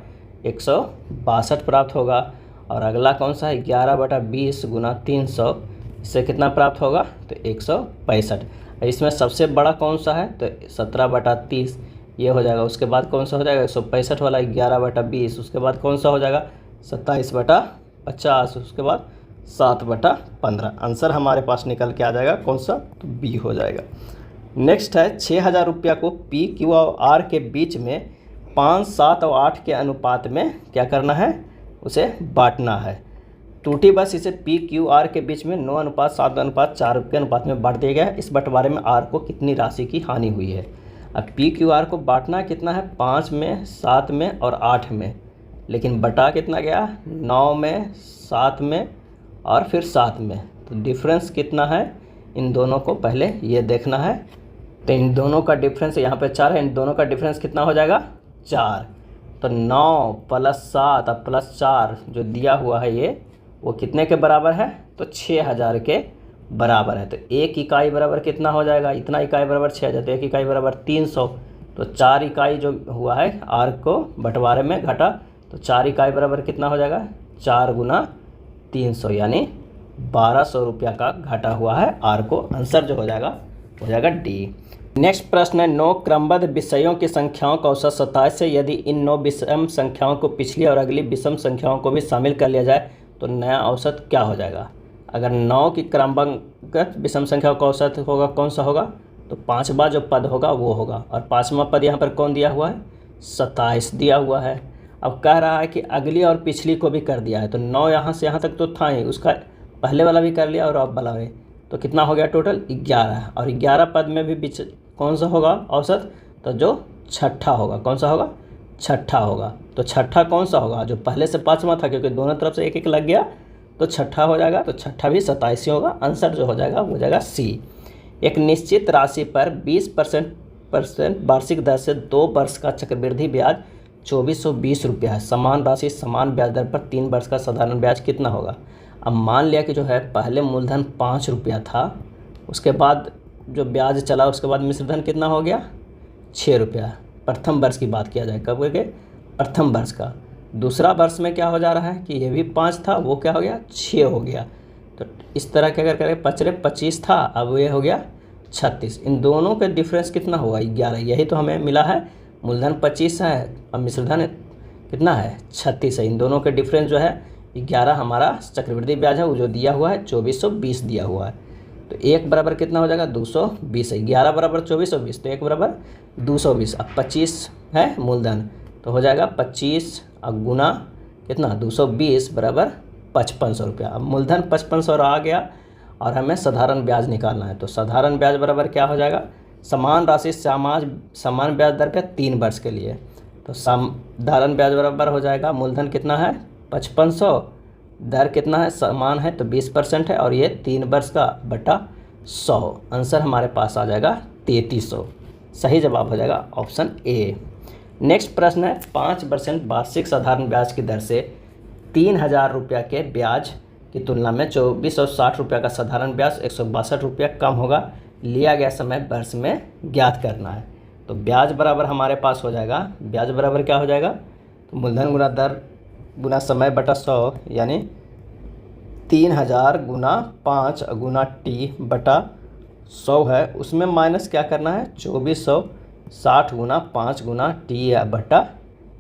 [SPEAKER 1] 162 प्राप्त होगा। और अगला कौन सा है 11 बटा 20 गुना 300, इससे कितना प्राप्त होगा तो 165। इसमें सबसे बड़ा कौन सा है तो 17 बटा 30 ये हो जाएगा। उसके बाद कौन सा हो जाएगा 165 वाला 11 बटा 20, उसके बाद कौन सा हो जाएगा 27 बटा 50, उसके बाद 7 बटा 15। आंसर हमारे पास निकल के आ जाएगा कौन सा तो बी हो जाएगा। नेक्स्ट है 6000 रुपया को पी क्यू और आर के बीच में 5, 7 और 8 के अनुपात में क्या करना है उसे बांटना है। टूटी बस इसे पी क्यू आर के बीच में 9:7:4 के अनुपात में बांट दिया गया है। इस बंटवारे में आर को कितनी राशि की हानि हुई है। अब पी क्यू आर को बांटना कितना है 5 में, 7 में और 8 में, लेकिन बटा कितना गया 9 में, 7 में और फिर 7 में। तो डिफरेंस कितना है इन दोनों को पहले ये देखना है। तो इन दोनों का डिफरेंस यहाँ पे 4 है, इन दोनों का डिफरेंस कितना हो जाएगा 4। तो 9 + 7 और +4 जो दिया हुआ है ये वो कितने के बराबर है तो 6000 के बराबर है। तो एक इकाई बराबर कितना हो जाएगा, इतना इकाई बराबर 6000, तो एक इकाई बराबर 300। तो 4 इकाई जो हुआ है आर को बंटवारे में घटा, तो 4 इकाई बराबर कितना हो जाएगा 4 गुना 300 यानी 1200 रुपया का घटा हुआ है आर को। आंसर जो हो जाएगा डी। नेक्स्ट प्रश्न है 9 क्रमबद्ध विषयों की संख्याओं का औसत 27 है। यदि इन 9 विषम संख्याओं को पिछली और अगली विषम संख्याओं को भी शामिल कर लिया जाए तो नया औसत क्या हो जाएगा। अगर 9 की क्रमबद्ध विषम संख्याओं का औसत होगा कौन सा होगा तो 5वां जो पद होगा वो होगा। और 5वां पद यहाँ पर कौन दिया हुआ है 27 दिया हुआ है। अब कह रहा है कि अगली और पिछली को भी कर दिया है, तो 9 यहाँ से यहाँ तक तो था ही, उसका पहले वाला भी कर लिया और अब वाला भी, तो कितना हो गया टोटल 11। और 11 पद में भी कौन सा होगा औसत तो जो छठा होगा, कौन सा होगा छठा होगा। तो छठा कौन सा होगा जो पहले से 5वां था, क्योंकि दोनों तरफ से एक एक लग गया तो छठा हो जाएगा। तो छठा भी 27 ही होगा। आंसर जो हो जाएगा सी। एक निश्चित राशि पर 20% वार्षिक दर से 2 वर्ष का चक्रवृद्धि ब्याज 2420 रुपया है। समान राशि समान ब्याज दर पर 3 वर्ष का साधारण ब्याज कितना होगा। अब मान लिया कि जो है पहले मूलधन 5 रुपया था, उसके बाद जो ब्याज चला उसके बाद मिश्रधन कितना हो गया 6 रुपया। प्रथम वर्ष की बात किया जाए, कब के प्रथम वर्ष का। दूसरा वर्ष में क्या हो जा रहा है कि ये भी 5 था, वो क्या हो गया 6 हो गया। तो इस तरह के अगर करें 25 था, अब ये हो गया 36। इन दोनों के डिफरेंस कितना होगा 11। यही तो हमें मिला है, मूलधन 25 है और मिश्रधन कितना है 36 है। इन दोनों के डिफरेंस जो है 11 हमारा चक्रवृद्धि ब्याज है, वो जो दिया हुआ है 2420 दिया हुआ है। तो 1 बराबर कितना हो जाएगा 220 है। 11 बराबर 2420, तो 1 बराबर 220। अब 25 है मूलधन, तो हो जाएगा 25 और गुना कितना 220 बराबर 5500 रुपया। अब मूलधन 5500 आ गया और हमें साधारण ब्याज निकालना है। तो साधारण ब्याज बराबर क्या हो जाएगा, समान राशि समान ब्याज दर पे 3 वर्ष के लिए। तो साधारण ब्याज बराबर हो जाएगा मूलधन कितना है 5500, दर कितना है समान है तो 20% है, और ये 3 वर्ष का बटा 100। आंसर हमारे पास आ जाएगा 3300। सही जवाब हो जाएगा ऑप्शन ए। नेक्स्ट प्रश्न है 5% वार्षिक साधारण ब्याज की दर से 3000 रुपया के ब्याज की तुलना में 2460 रुपया का साधारण ब्याज 162 रुपया कम होगा। लिया गया समय वर्ष में ज्ञात करना है। तो ब्याज बराबर हमारे पास हो जाएगा, ब्याज बराबर क्या हो जाएगा तो मूलधन गुना दर गुना समय बटा 100, यानी 3000 गुना 5 गुना टी बटा 100 है। उसमें माइनस क्या करना है 2460 गुना 5 गुना टी बटा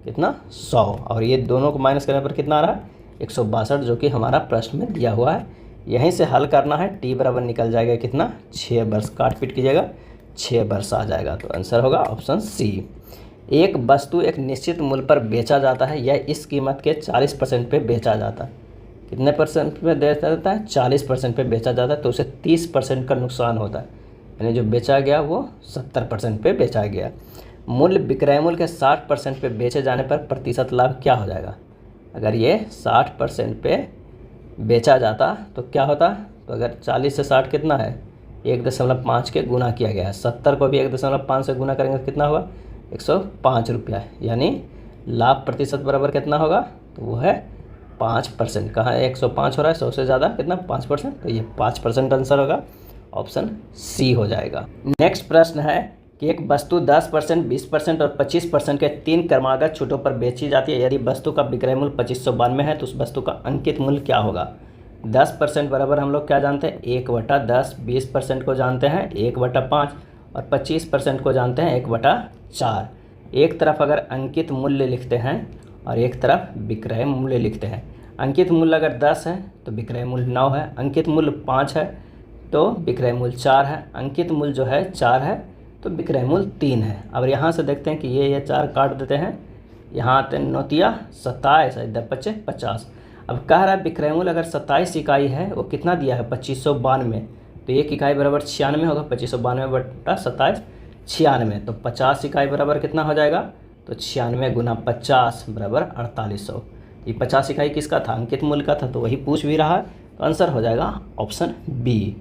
[SPEAKER 1] कितना 100, और ये दोनों को माइनस करने पर कितना आ रहा है 162, जो कि हमारा प्रश्न में दिया हुआ है। यहीं से हल करना है। टी बराबर निकल जाएगा कितना 6 वर्ष, काट पीट कीजिएगा 6 वर्ष आ जाएगा। तो आंसर होगा ऑप्शन सी। एक वस्तु एक निश्चित मूल्य पर बेचा जाता है, यह इस कीमत के 40% पे बेचा जाता है। कितने परसेंट पे बेचा जाता है 40% पे बेचा जाता है, तो उसे 30% का नुकसान होता है। यानी जो बेचा गया वो 70% पे बेचा गया। मूल्य विक्रय मूल्य के 60% पे बेचे जाने पर प्रतिशत लाभ क्या हो जाएगा। अगर ये 60% पे बेचा जाता तो क्या होता, तो अगर 40 से 60 कितना है 1.5 के गुना किया गया है, 70 को भी 1.5 से गुना करेंगे तो कितना होगा 105 रुपया। यानी लाभ प्रतिशत बराबर कितना होगा तो वो है 5%। कहाँ है 105 हो रहा है 100 से ज़्यादा कितना 5%, तो ये 5% आंसर होगा ऑप्शन सी हो जाएगा। नेक्स्ट प्रश्न है कि एक वस्तु 10%, 20% और 25% के 3 क्रमागत छूटों पर बेची जाती है। यदि वस्तु का विक्रय मूल्य 2592 है तो उस वस्तु का अंकित मूल्य क्या होगा। 10% बराबर हम लोग क्या जानते हैं 1/10, 20% को जानते हैं 1/5 और 25% को जानते हैं 1/4। एक तरफ अगर अंकित मूल्य लिखते हैं और एक तरफ विक्रय मूल्य लिखते हैं। अंकित मूल्य अगर 10 है तो विक्रय मूल्य 9 है, अंकित मूल्य 5 है तो विक्रय मूल्य 4 है, अंकित मूल्य जो है 4 है तो विक्रय मूल्य 3 है। अब यहाँ से देखते हैं कि ये 4 काट देते हैं, यहाँ आते हैं 9 तिया 27, इधर 25 50। अब कह रहा है विक्रय मूल्य अगर 27 इकाई है, वो कितना दिया है 2592, तो 1 इकाई बराबर 96 होगा, 2592/27 96, तो 50 इकाई बराबर कितना हो जाएगा, तो 96 गुना 50 बराबर 4800। ये 50 इकाई किसका था, अंकित मूल्य का था, तो वही पूछ भी रहा है, तो आंसर हो जाएगा ऑप्शन बी।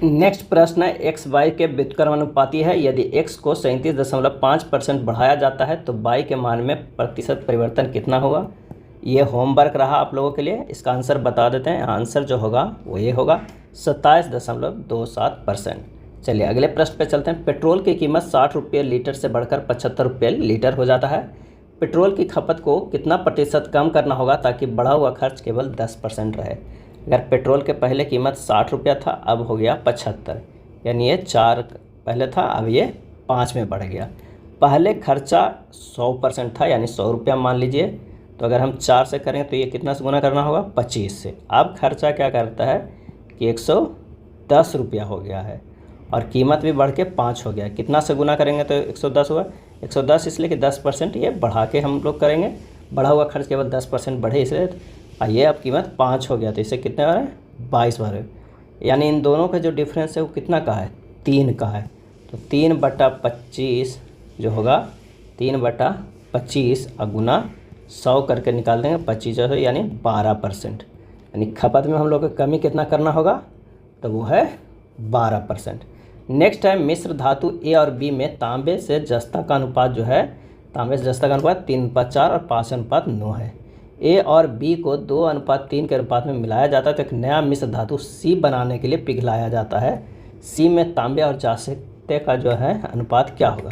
[SPEAKER 1] नेक्स्ट प्रश्न है एक्स वाई के व्युत्क्रमानुपाती है। यदि एक्स को 37.5% बढ़ाया जाता है तो वाई के मान में प्रतिशत परिवर्तन कितना होगा। ये होमवर्क रहा आप लोगों के लिए, इसका आंसर बता देते हैं। आंसर जो होगा वो ये होगा 27.27%। चलिए अगले प्रश्न पे चलते हैं। पेट्रोल की कीमत 60 रुपये लीटर से बढ़कर 75 रुपये लीटर हो जाता है। पेट्रोल की खपत को कितना प्रतिशत कम करना होगा ताकि बढ़ा हुआ खर्च केवल 10% रहे। अगर पेट्रोल के पहले कीमत 60 रुपया था, अब हो गया 75, यानी ये 4 पहले था, अब ये 5 में बढ़ गया। पहले खर्चा 100% था, यानी 100 रुपया मान लीजिए, तो अगर हम 4 से करें तो ये कितना से गुना करना होगा 25 से। अब खर्चा क्या करता है कि 110 रुपया हो गया है और कीमत भी बढ़ के 5 हो गया। कितना से गुना करेंगे तो 110 हुआ, 110 इसलिए कि 10% ये बढ़ा के हम लोग करेंगे, बढ़ा हुआ खर्च केवल 10% बढ़े इसलिए। ये अब कीमत 5 हो गया, तो इसे कितने बार है 22 बार है, यानी इन दोनों का जो डिफरेंस है वो कितना का है 3 का है। तो 3/25 जो होगा 3/25 और गुना 100 करके निकाल देंगे 25 जो है यानी 12%, यानी खपत में हम लोग को कमी कितना करना होगा, तो वो है 12%। नेक्स्ट है मिश्र धातु ए और बी में तांबे से जस्ता का अनुपात जो है, तांबे से जस्ता का अनुपात 3/4 और 5/9 है। ए और बी को 2/3 के अनुपात में मिलाया जाता है तो एक नया मिश्र धातु सी बनाने के लिए पिघलाया जाता है। सी में तांबे और जास्ते का जो है अनुपात क्या होगा।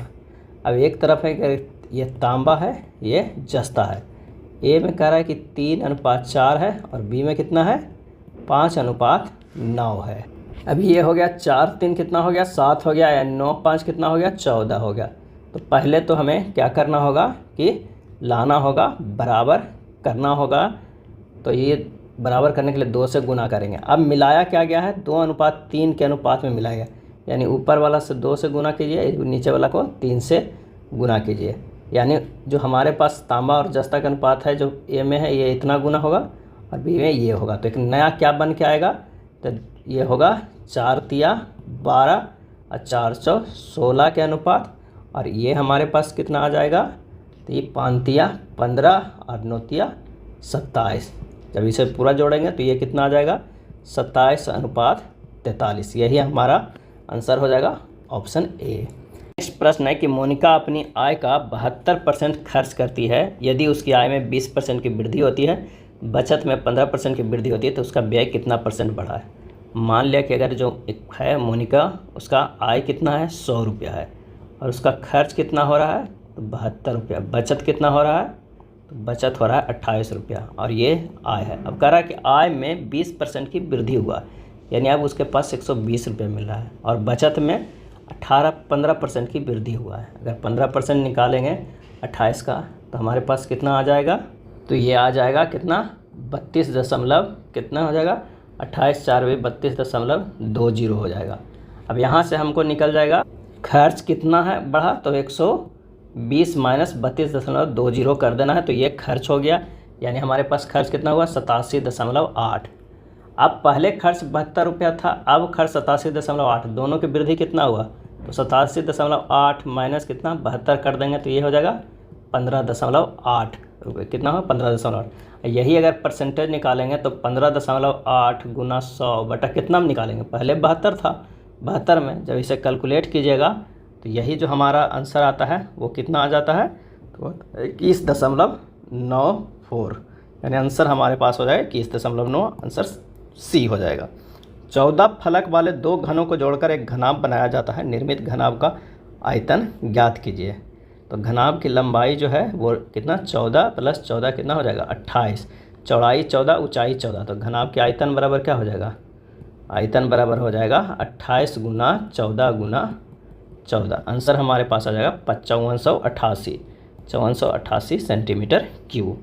[SPEAKER 1] अब एक तरफ है कि ये तांबा है, ये जस्ता है। ए में कह रहा है कि 3/4 है और बी में कितना है 5/9 है। अभी ये हो गया 4 3 कितना हो गया 7 हो गया, या 9 5 कितना हो गया 14 हो गया। तो पहले तो हमें क्या करना होगा कि लाना होगा, बराबर करना होगा, तो ये बराबर करने के लिए 2 से गुना करेंगे। अब मिलाया क्या गया है 2/3 के अनुपात में मिलाया गया, यानी ऊपर वाला से 2 से गुना कीजिए, नीचे वाला को 3 से गुना कीजिए, यानी जो हमारे पास तांबा और जस्ता का अनुपात है जो ए में है ये इतना गुना होगा और बी में ये होगा। तो एक नया क्या बन के आएगा, तो ये होगा 4 तिया 12 और 4 चौ 16 के अनुपात, और ये हमारे पास कितना आ जाएगा, तो ये 5 तिया 15 और 9 तिया 27। जब इसे पूरा जोड़ेंगे तो ये कितना आ जाएगा 27/43। यही हमारा आंसर हो जाएगा ऑप्शन ए। नेक्स्ट प्रश्न है कि मोनिका अपनी आय का 72% खर्च करती है। यदि उसकी आय में 20% की वृद्धि होती है, बचत में 15% की वृद्धि होती है, तो उसका व्यय कितना % बढ़ा है। मान लिया कि अगर जो एक है मोनिका, उसका आय कितना है 100 रुपया है और उसका खर्च कितना हो रहा है तो 72 रुपया, बचत कितना हो रहा है तो बचत हो रहा है 28 रुपया, और ये आय है। अब कह रहा है कि आय में 20% की वृद्धि हुआ, यानी अब उसके पास 120 रुपये मिल रहा है, और बचत में 15% की वृद्धि हुआ है। अगर 15% निकालेंगे 28 का तो हमारे पास कितना आ जाएगा, तो ये आ जाएगा कितना 32 दशमलव कितना हो जाएगा 28 4 32.20 हो जाएगा। अब यहाँ से हमको निकल जाएगा खर्च कितना है बढ़ा, तो 120 माइनस 32.20 कर देना है, तो ये खर्च हो गया, यानी हमारे पास खर्च कितना हुआ 87.8। अब पहले खर्च 72 रुपया था, अब खर्च 87.8, दोनों की वृद्धि कितना हुआ तो 87.8 माइनस कितना 72 कर देंगे तो ये हो जाएगा 15.8 रुपये, कितना हो 15.8। यही अगर परसेंटेज निकालेंगे तो 15.8 गुना 100 बटा कितना में निकालेंगे, पहले 72 था, 72 में जब इसे कैलकुलेट कीजिएगा तो यही जो हमारा आंसर आता है वो कितना आ जाता है तो 21.94, यानी आंसर हमारे पास हो जाएगा 21.9, आंसर सी हो जाएगा। 14 फलक वाले दो घनों को जोड़कर एक घनाभ बनाया जाता है, निर्मित घनाभ का आयतन ज्ञात कीजिए। तो घनाभ की लंबाई जो है वो कितना 14 + 14 कितना हो जाएगा 28, चौड़ाई 14 ऊंचाई 14। तो घनाभ के आयतन बराबर क्या हो जाएगा, आयतन बराबर हो जाएगा 28 × 14 × 14। आंसर हमारे पास आ जाएगा 5488 सेंटीमीटर क्यूब।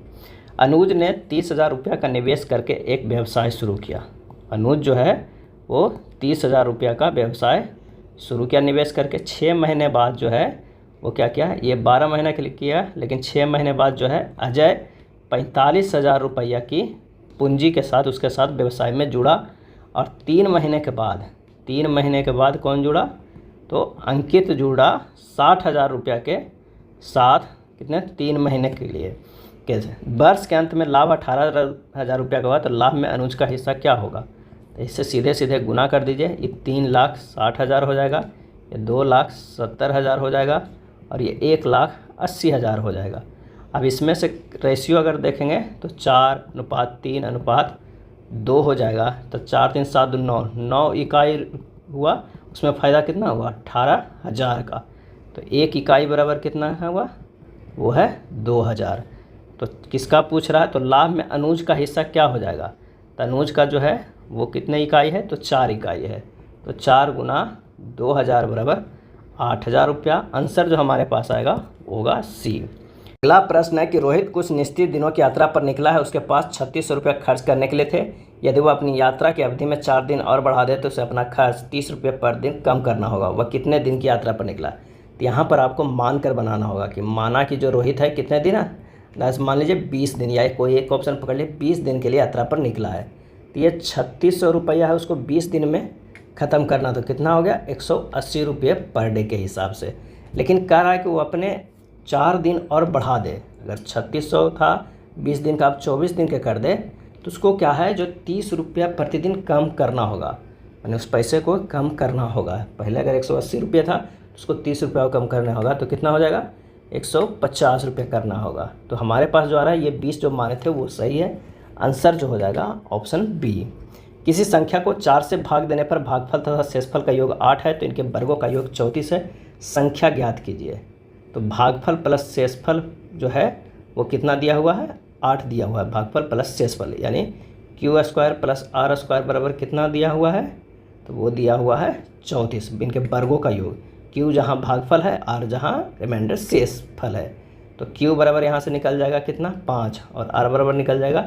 [SPEAKER 1] अनुज ने 30,000 रुपये का निवेश करके एक व्यवसाय शुरू किया। अनुज जो है वो 30,000 रुपये का व्यवसाय शुरू किया निवेश करके। 6 महीने बाद जो है वो क्या किया, ये 12 महीने के लिए किया, लेकिन 6 महीने बाद जो है अजय 45,000 रुपया की पूंजी के साथ उसके साथ व्यवसाय में जुड़ा। और 3 महीने के बाद कौन जुड़ा, तो अंकित जुड़ा 60,000 रुपये के साथ। कितने, 3 महीने के लिए। कैसे, वर्ष के अंत में लाभ 18,000 रुपये का हुआ, तो लाभ में अनुज का हिस्सा क्या होगा। तो इससे सीधे सीधे गुना कर दीजिए, ये 3,60,000 हो जाएगा, ये 2,70,000 हो जाएगा, और ये 1,80,000 हो जाएगा। अब इसमें से रेशियो अगर देखेंगे तो 4:3:2 हो जाएगा। तो 4 3 7 9 इकाई हुआ, उसमें फ़ायदा कितना हुआ 18,000 का। तो 1 इकाई बराबर कितना हुआ, वो है 2,000। तो किसका पूछ रहा है, तो लाभ में अनुज का हिस्सा क्या हो जाएगा। तो अनुज का जो है वो कितने इकाई है, तो 4 इकाई है। तो 4 × 2,000 बराबर 8,000 रुपया। आंसर जो हमारे पास आएगा वो होगा सी। अगला प्रश्न है कि रोहित कुछ निश्चित दिनों की यात्रा पर निकला है, उसके पास 3600 रुपये खर्च करने के लिए थे। यदि वह अपनी यात्रा की अवधि में 4 दिन और बढ़ा दे तो उसे अपना खर्च 30 रुपये पर दिन कम करना होगा। वह कितने दिन की यात्रा पर निकला। तो यहाँ पर आपको मान कर बनाना होगा कि माना कि जो रोहित है कितने दिन है, मान लीजिए 20 दिन, या कोई एक ऑप्शन पकड़ लिए, 20 दिन के लिए यात्रा पर निकला है। तो ये 3600 रुपया है, उसको 20 दिन में ख़त्म करना, तो कितना हो गया 180 रुपये पर डे के हिसाब से। लेकिन कह रहा है कि वो अपने 4 दिन और बढ़ा दे। अगर 3600 था 20 दिन का, आप 24 दिन के कर दे, तो उसको क्या है जो 30 रुपया प्रतिदिन कम करना होगा, यानी उस पैसे को कम करना होगा। पहले अगर 180 रुपये था तो उसको 30 रुपया कम करना होगा, तो कितना हो जाएगा 150 रुपये करना होगा। तो हमारे पास जो आ रहा है ये 20 जो माने थे वो सही है। आंसर जो हो जाएगा ऑप्शन बी। किसी संख्या को 4 से भाग देने पर भागफल तथा शेषफल का योग 8 है, तो इनके वर्गों का योग 34 है। संख्या ज्ञात कीजिए। तो भागफल प्लस शेषफल जो है वो कितना दिया हुआ है, 8 दिया हुआ है। भागफल प्लस शेषफल यानी Q² + R² बराबर कितना दिया हुआ है, तो वो दिया हुआ है 34। इनके वर्गों का योग, Q जहाँ भागफल है, R जहाँ रिमाइंडर शेषफल है। तो Q बराबर यहाँ से निकल जाएगा कितना 5, और R बराबर निकल जाएगा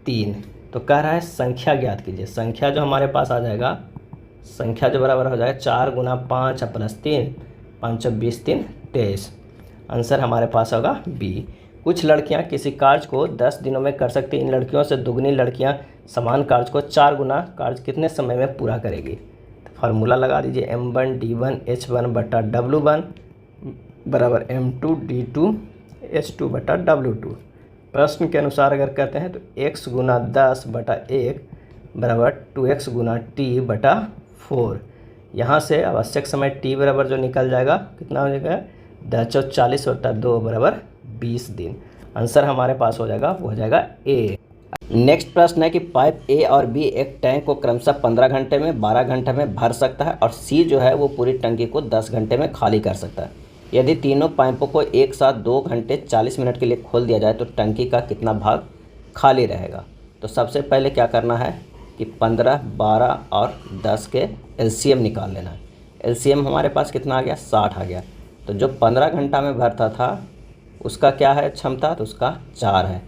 [SPEAKER 1] 3। तो कह रहा है संख्या ज्ञात कीजिए। संख्या जो हमारे पास आ जाएगा, संख्या जो बराबर हो जाएगा 4 × 5 + 3, 5 × 20 3 23। आंसर हमारे पास होगा बी। कुछ लड़कियां किसी कार्य को 10 दिनों में कर सकती हैं। इन लड़कियों से दुगनी लड़कियां समान कार्य को 4 गुना कार्य कितने समय में पूरा करेगी। तो फार्मूला लगा दीजिए, M1 D1 H1 बटा W1 बराबर M2 D2 H2 बटा W2। प्रश्न के अनुसार अगर कहते हैं तो x × 10 बटा 1 बराबर 2x × t बटा 4। यहाँ से आवश्यक समय t बराबर जो निकल जाएगा कितना हो जाएगा 1040 बटा 2 बराबर 20 दिन। आंसर हमारे पास हो जाएगा वो हो जाएगा ए। नेक्स्ट प्रश्न है कि पाइप ए और बी एक टैंक को क्रमशः 15 घंटे में, 12 घंटे में भर सकता है, और सी जो है वो पूरी टंकी को 10 घंटे में खाली कर सकता है। यदि तीनों पाइपों को एक साथ 2 घंटे 40 मिनट के लिए खोल दिया जाए तो टंकी का कितना भाग खाली रहेगा। तो सबसे पहले क्या करना है कि 15, 12 और 10 के एलसीएम निकाल लेना है। एलसीएम हमारे पास कितना आ गया 60 आ गया। तो जो 15 घंटा में भरता था उसका क्या है क्षमता, तो उसका 4 है,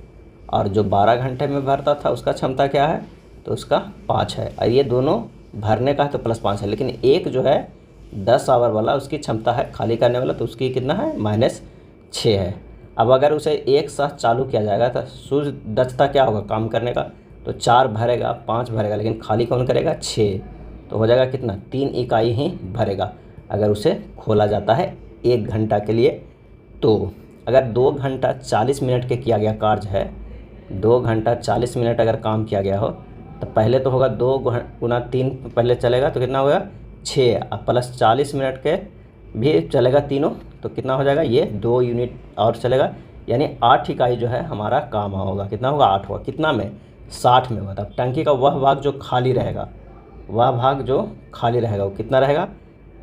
[SPEAKER 1] और जो 12 घंटे में भरता था उसका क्षमता क्या है, तो उसका 5 है। और ये दोनों भरने का है तो +5 है, लेकिन एक जो है 10 आवर वाला उसकी क्षमता है खाली करने वाला, तो उसकी कितना है -6 है। अब अगर उसे एक साथ चालू किया जाएगा तो सूर्य दक्षता क्या होगा काम करने का, तो 4 भरेगा 5 भरेगा, लेकिन खाली कौन करेगा 6। तो हो जाएगा कितना 3 इकाई ही भरेगा अगर उसे खोला जाता है 1 घंटा के लिए। तो अगर 2 घंटा 40 मिनट के किया गया कार्य है, 2 घंटा 40 मिनट अगर काम किया गया हो तो पहले तो होगा 2 × 3 पहले चलेगा तो कितना होगा 6, अब प्लस 40 मिनट के भी चलेगा तीनों, तो कितना हो जाएगा ये 2 यूनिट और चलेगा, यानी 8 इकाई जो है हमारा काम होगा। कितना होगा 8 होगा, कितना में 60 में होगा। तब टंकी का वह भाग जो खाली रहेगा वह भाग जो खाली रहेगा वो कितना रहेगा,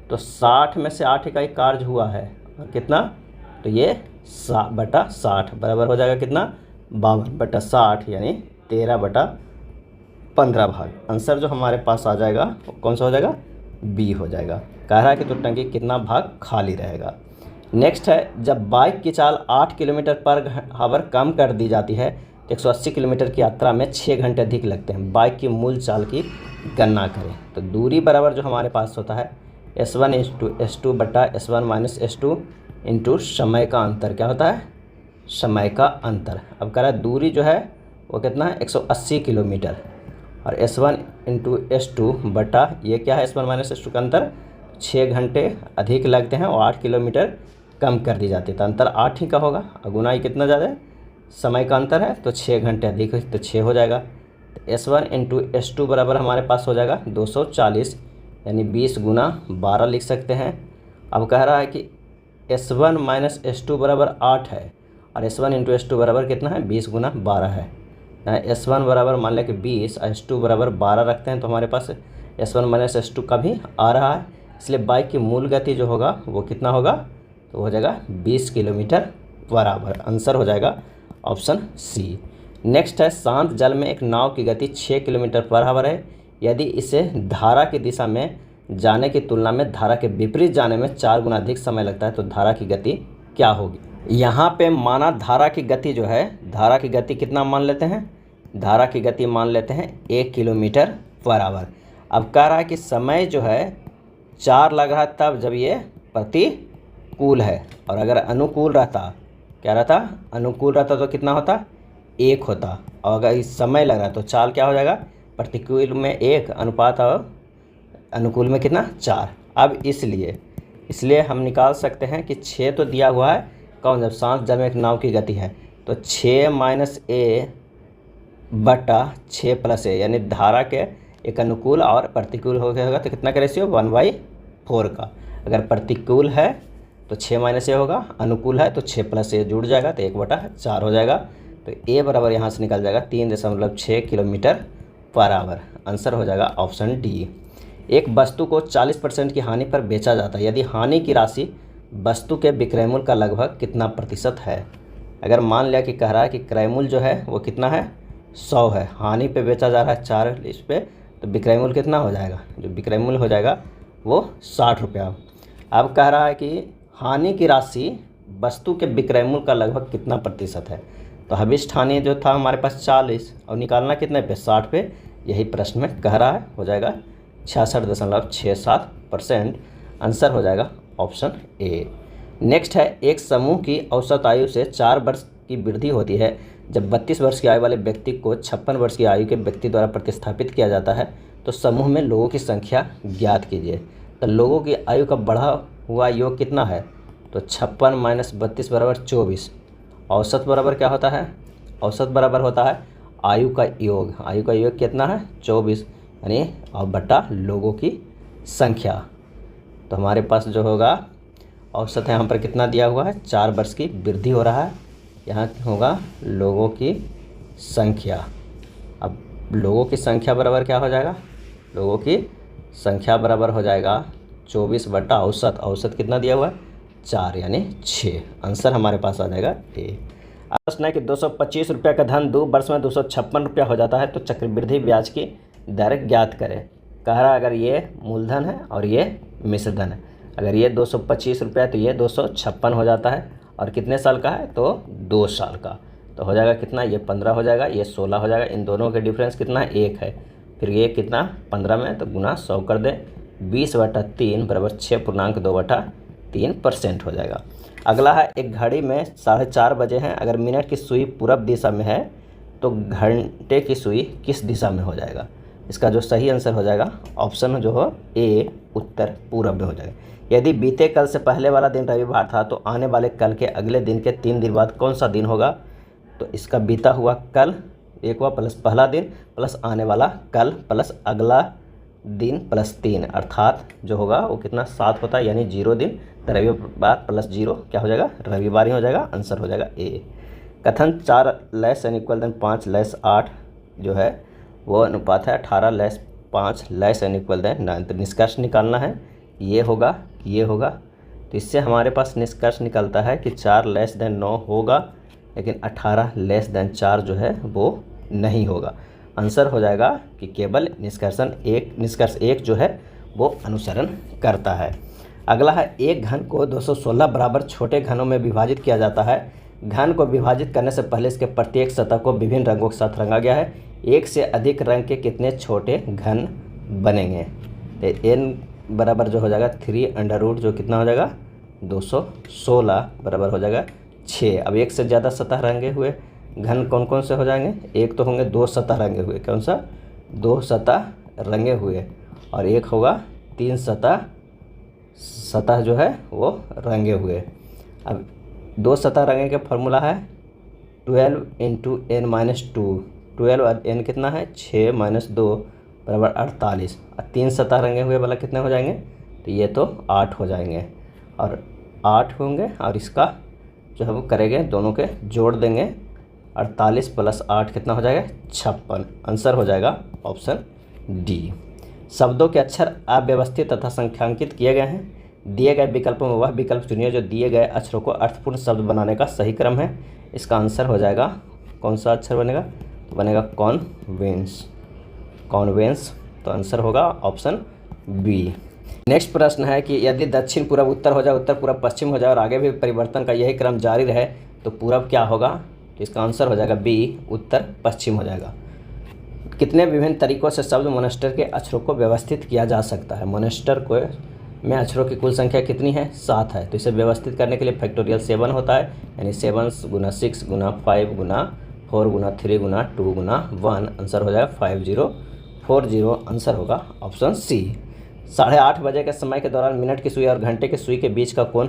[SPEAKER 1] तो 60 में से 8 इकाई कार्य हुआ है और कितना, तो ये 60 बराबर हो जाएगा कितना, 52/60 यानी 13/15 भाग। आंसर जो हमारे पास आ जाएगा वो कौन सा हो जाएगा, बी हो जाएगा। कह रहा है कि तो टंकी कितना भाग खाली रहेगा। नेक्स्ट है, जब बाइक की चाल 8 किलोमीटर पर आवर कम कर दी जाती है तो 180 किलोमीटर की यात्रा में 6 घंटे अधिक लगते हैं। बाइक की मूल चाल की गणना करें। तो दूरी बराबर जो हमारे पास होता है S1 × S2 बटा S1 - S2 इंटू समय का अंतर, क्या होता है, समय का अंतर। अब कह रहा है दूरी जो है वो कितना है, 180 किलोमीटर, और S1 × S2 बटा ये क्या है, S1 - S2 का अंतर 6 घंटे अधिक लगते हैं और 8 किलोमीटर कम कर दी जाती है। तो अंतर 8 ही का होगा और गुना कितना ज़्यादा है, समय का अंतर है तो 6 घंटे अधिक तो 6 हो जाएगा। तो S1 × S2 बराबर हमारे पास हो जाएगा 240 यानी 20 गुना 12 लिख सकते हैं। अब कह रहा है कि S1 - S2 बराबर 8 है और S1 × S2 बराबर कितना है, 20 गुना 12 है। S1 बराबर मान लें कि 20 और S2 बराबर 12 रखते हैं तो हमारे पास S1 - S2 का भी आ रहा है। इसलिए बाइक की मूल गति जो होगा वो कितना होगा, तो हो जाएगा 20 किलोमीटर बराबर। आंसर हो जाएगा ऑप्शन सी। नेक्स्ट है, शांत जल में एक नाव की गति 6 किलोमीटर पर आवर है। यदि इसे धारा की दिशा में जाने की तुलना में धारा के विपरीत जाने में 4 गुना अधिक समय लगता है तो धारा की गति क्या होगी। यहाँ पे माना धारा की गति जो है, धारा की गति कितना मान लेते हैं, धारा की गति मान लेते हैं 1 किलोमीटर पर आवर। अब कह रहा है कि समय जो है 4 लग रहा है तब जब ये प्रतिकूल है, और अगर अनुकूल रहता, क्या रहता, अनुकूल रहता तो कितना होता, 1 होता, और अगर इस समय लग रहा है तो चाल क्या हो जाएगा, प्रतिकूल में 1 अनुपात और अनुकूल में कितना, 4। अब इसलिए हम निकाल सकते हैं कि 6 तो दिया हुआ है कौन, जब शांत जल में एक नाव की गति है तो 6 - A बटा 6 + A यानी धारा के एक अनुकूल और प्रतिकूल हो गया होगा तो कितना का रेशियो, 1/4 का। अगर प्रतिकूल है तो 6 - A होगा, अनुकूल है तो 6 + A जुड़ जाएगा तो 1/4 हो जाएगा। तो A बराबर यहाँ से निकल जाएगा 3.6 किलोमीटर पर आवर। आंसर हो जाएगा ऑप्शन डी। एक वस्तु को 40% की हानि पर बेचा जाता है, यदि हानि की राशि वस्तु के विक्रय मूल्य का लगभग कितना प्रतिशत है। अगर मान लिया कि कह रहा है कि क्रय मूल्य जो है वो कितना है, 100 है, हानि पे बेचा जा रहा है 40 पे, तो विक्रय मूल्य कितना हो जाएगा, जो विक्रय मूल्य हो जाएगा वो 60 रुपया। अब कह रहा है कि हानि की राशि वस्तु के विक्रय मूल्य का लगभग कितना प्रतिशत है। तो हविष्ट हानि जो था हमारे पास 40 और निकालना कितने पे, 60 पे, यही प्रश्न में कह रहा है। हो जाएगा 66.67%। आंसर हो जाएगा ऑप्शन ए। नेक्स्ट है, एक समूह की औसत आयु से 4 वर्ष की वृद्धि होती है। जब 32 वर्ष की आयु वाले व्यक्ति को 56 वर्ष की आयु के व्यक्ति द्वारा प्रतिस्थापित किया जाता है तो समूह में लोगों की संख्या ज्ञात कीजिए। तो लोगों की आयु का बढ़ा हुआ योग कितना है, तो 56 - 32 बराबर 24। औसत बराबर क्या होता है, औसत बराबर होता है आयु का योग। आयु का योग कितना है, 24 यानी और बटा लोगों की संख्या। तो हमारे पास जो होगा औसत है यहाँ पर कितना दिया हुआ है, 4 वर्ष की वृद्धि हो रहा है, यहाँ होगा लोगों की संख्या। अब लोगों की संख्या बराबर क्या हो जाएगा, लोगों की संख्या बराबर हो जाएगा 24 बटा औसत। औसत कितना दिया हुआ है, 4 यानी 6। आंसर हमारे पास आ जाएगा ए। प्रश्न है कि 225 रुपये का धन 2 वर्ष में 256 रुपया हो जाता है तो चक्रवृद्धि ब्याज की दर ज्ञात करें। कह रहा है अगर ये मूलधन है और ये मिश्र धन है, अगर ये 225 रुपया तो ये 256 हो जाता है, और कितने साल का है तो 2 साल का। तो हो जाएगा कितना, ये 15 हो जाएगा, ये 16 हो जाएगा। इन दोनों के डिफरेंस कितना है, 1 है। फिर ये कितना 15 में तो गुना 100 कर दें, 20/3 बराबर 6.2 3% हो जाएगा। अगला है, एक घड़ी में 4:30 बजे हैं, अगर मिनट की सुई पूरब दिशा में है तो घंटे की सुई किस दिशा में हो जाएगा। इसका जो सही आंसर हो जाएगा ऑप्शन जो हो ए, उत्तर पूरब में हो जाएगा। यदि बीते कल से पहले वाला दिन रविवार था तो आने वाले कल के अगले दिन के 3 दिन बाद कौन सा दिन होगा। तो इसका बीता हुआ कल एक हुआ प्लस पहला दिन प्लस आने वाला कल प्लस अगला दिन प्लस 3, अर्थात जो होगा वो कितना 7 होता है, यानी 0 दिन। तो रविवार प्लस 0 क्या हो जाएगा, रविवार ही हो जाएगा। आंसर हो जाएगा ए। कथन 4 n = 5 <8 जो है वो अनुपात है 18 5 लेस देन इक्वल देन 9। तो निष्कर्ष निकालना है, ये होगा तो इससे हमारे पास निष्कर्ष निकलता है कि 4 लेस देन 9 होगा, लेकिन 18 लेस देन 4 जो है वो नहीं होगा। आंसर हो जाएगा कि केवल निष्कर्ष एक जो है वो अनुसरण करता है। अगला है, एक घन को 216 बराबर छोटे घनों में विभाजित किया जाता है। घन को विभाजित करने से पहले इसके प्रत्येक सतह को विभिन्न रंगों के साथ रंगा गया है। एक से अधिक रंग के कितने छोटे घन बनेंगे? तो n बराबर जो हो जाएगा 3 जो कितना हो जाएगा 216 बराबर हो जाएगा 6। अब एक से ज़्यादा सतह रंगे हुए घन कौन कौन से हो जाएंगे? एक तो होंगे 2 सतह रंगे हुए, कौन सा 2 सतह रंगे हुए, और एक होगा 3 सतह जो है वो रंगे हुए। अब 2 सतह रंगे के फॉर्मूला है 12 × n-2। 12 और n कितना है 6 - 2 बराबर 48। और 3 सतह रंगे हुए वाला कितने हो जाएंगे? तो ये तो 8 हो जाएंगे, और 8 होंगे, और इसका जो है वो करेंगे दोनों के जोड़ देंगे। 48 + 8 कितना हो जाएगा 56। आंसर हो जाएगा ऑप्शन डी। शब्दों के अक्षर अव्यवस्थित तथा संख्यांकित किए गए हैं। दिए गए विकल्पों में वह विकल्प चुनिए जो दिए गए अक्षरों को अर्थपूर्ण शब्द बनाने का सही क्रम है। इसका आंसर हो जाएगा, कौन सा अक्षर बनेगा? तो बनेगा कॉन्वेंस। तो आंसर होगा ऑप्शन बी। नेक्स्ट प्रश्न है कि यदि दक्षिण पूर्व उत्तर हो जाए, उत्तर पूर्व पश्चिम हो जाए और आगे भी परिवर्तन का यही क्रम जारी रहे तो पूरब क्या होगा? तो इसका आंसर हो जाएगा बी, उत्तर पश्चिम हो जाएगा। कितने विभिन्न तरीकों से शब्द मोनेस्टर के अक्षरों को व्यवस्थित किया जा सकता है? मोनेस्टर को में अक्षरों की कुल संख्या कितनी है? 7 है। तो इसे व्यवस्थित करने के लिए फैक्टोरियल 7 होता है, यानी 7 × 6 × 5 × 4 × 3 × 2 × 1। आंसर हो जाएगा 5040। आंसर होगा ऑप्शन सी। 8:30 बजे के समय के दौरान मिनट की सुई और घंटे की सुई के बीच का कोण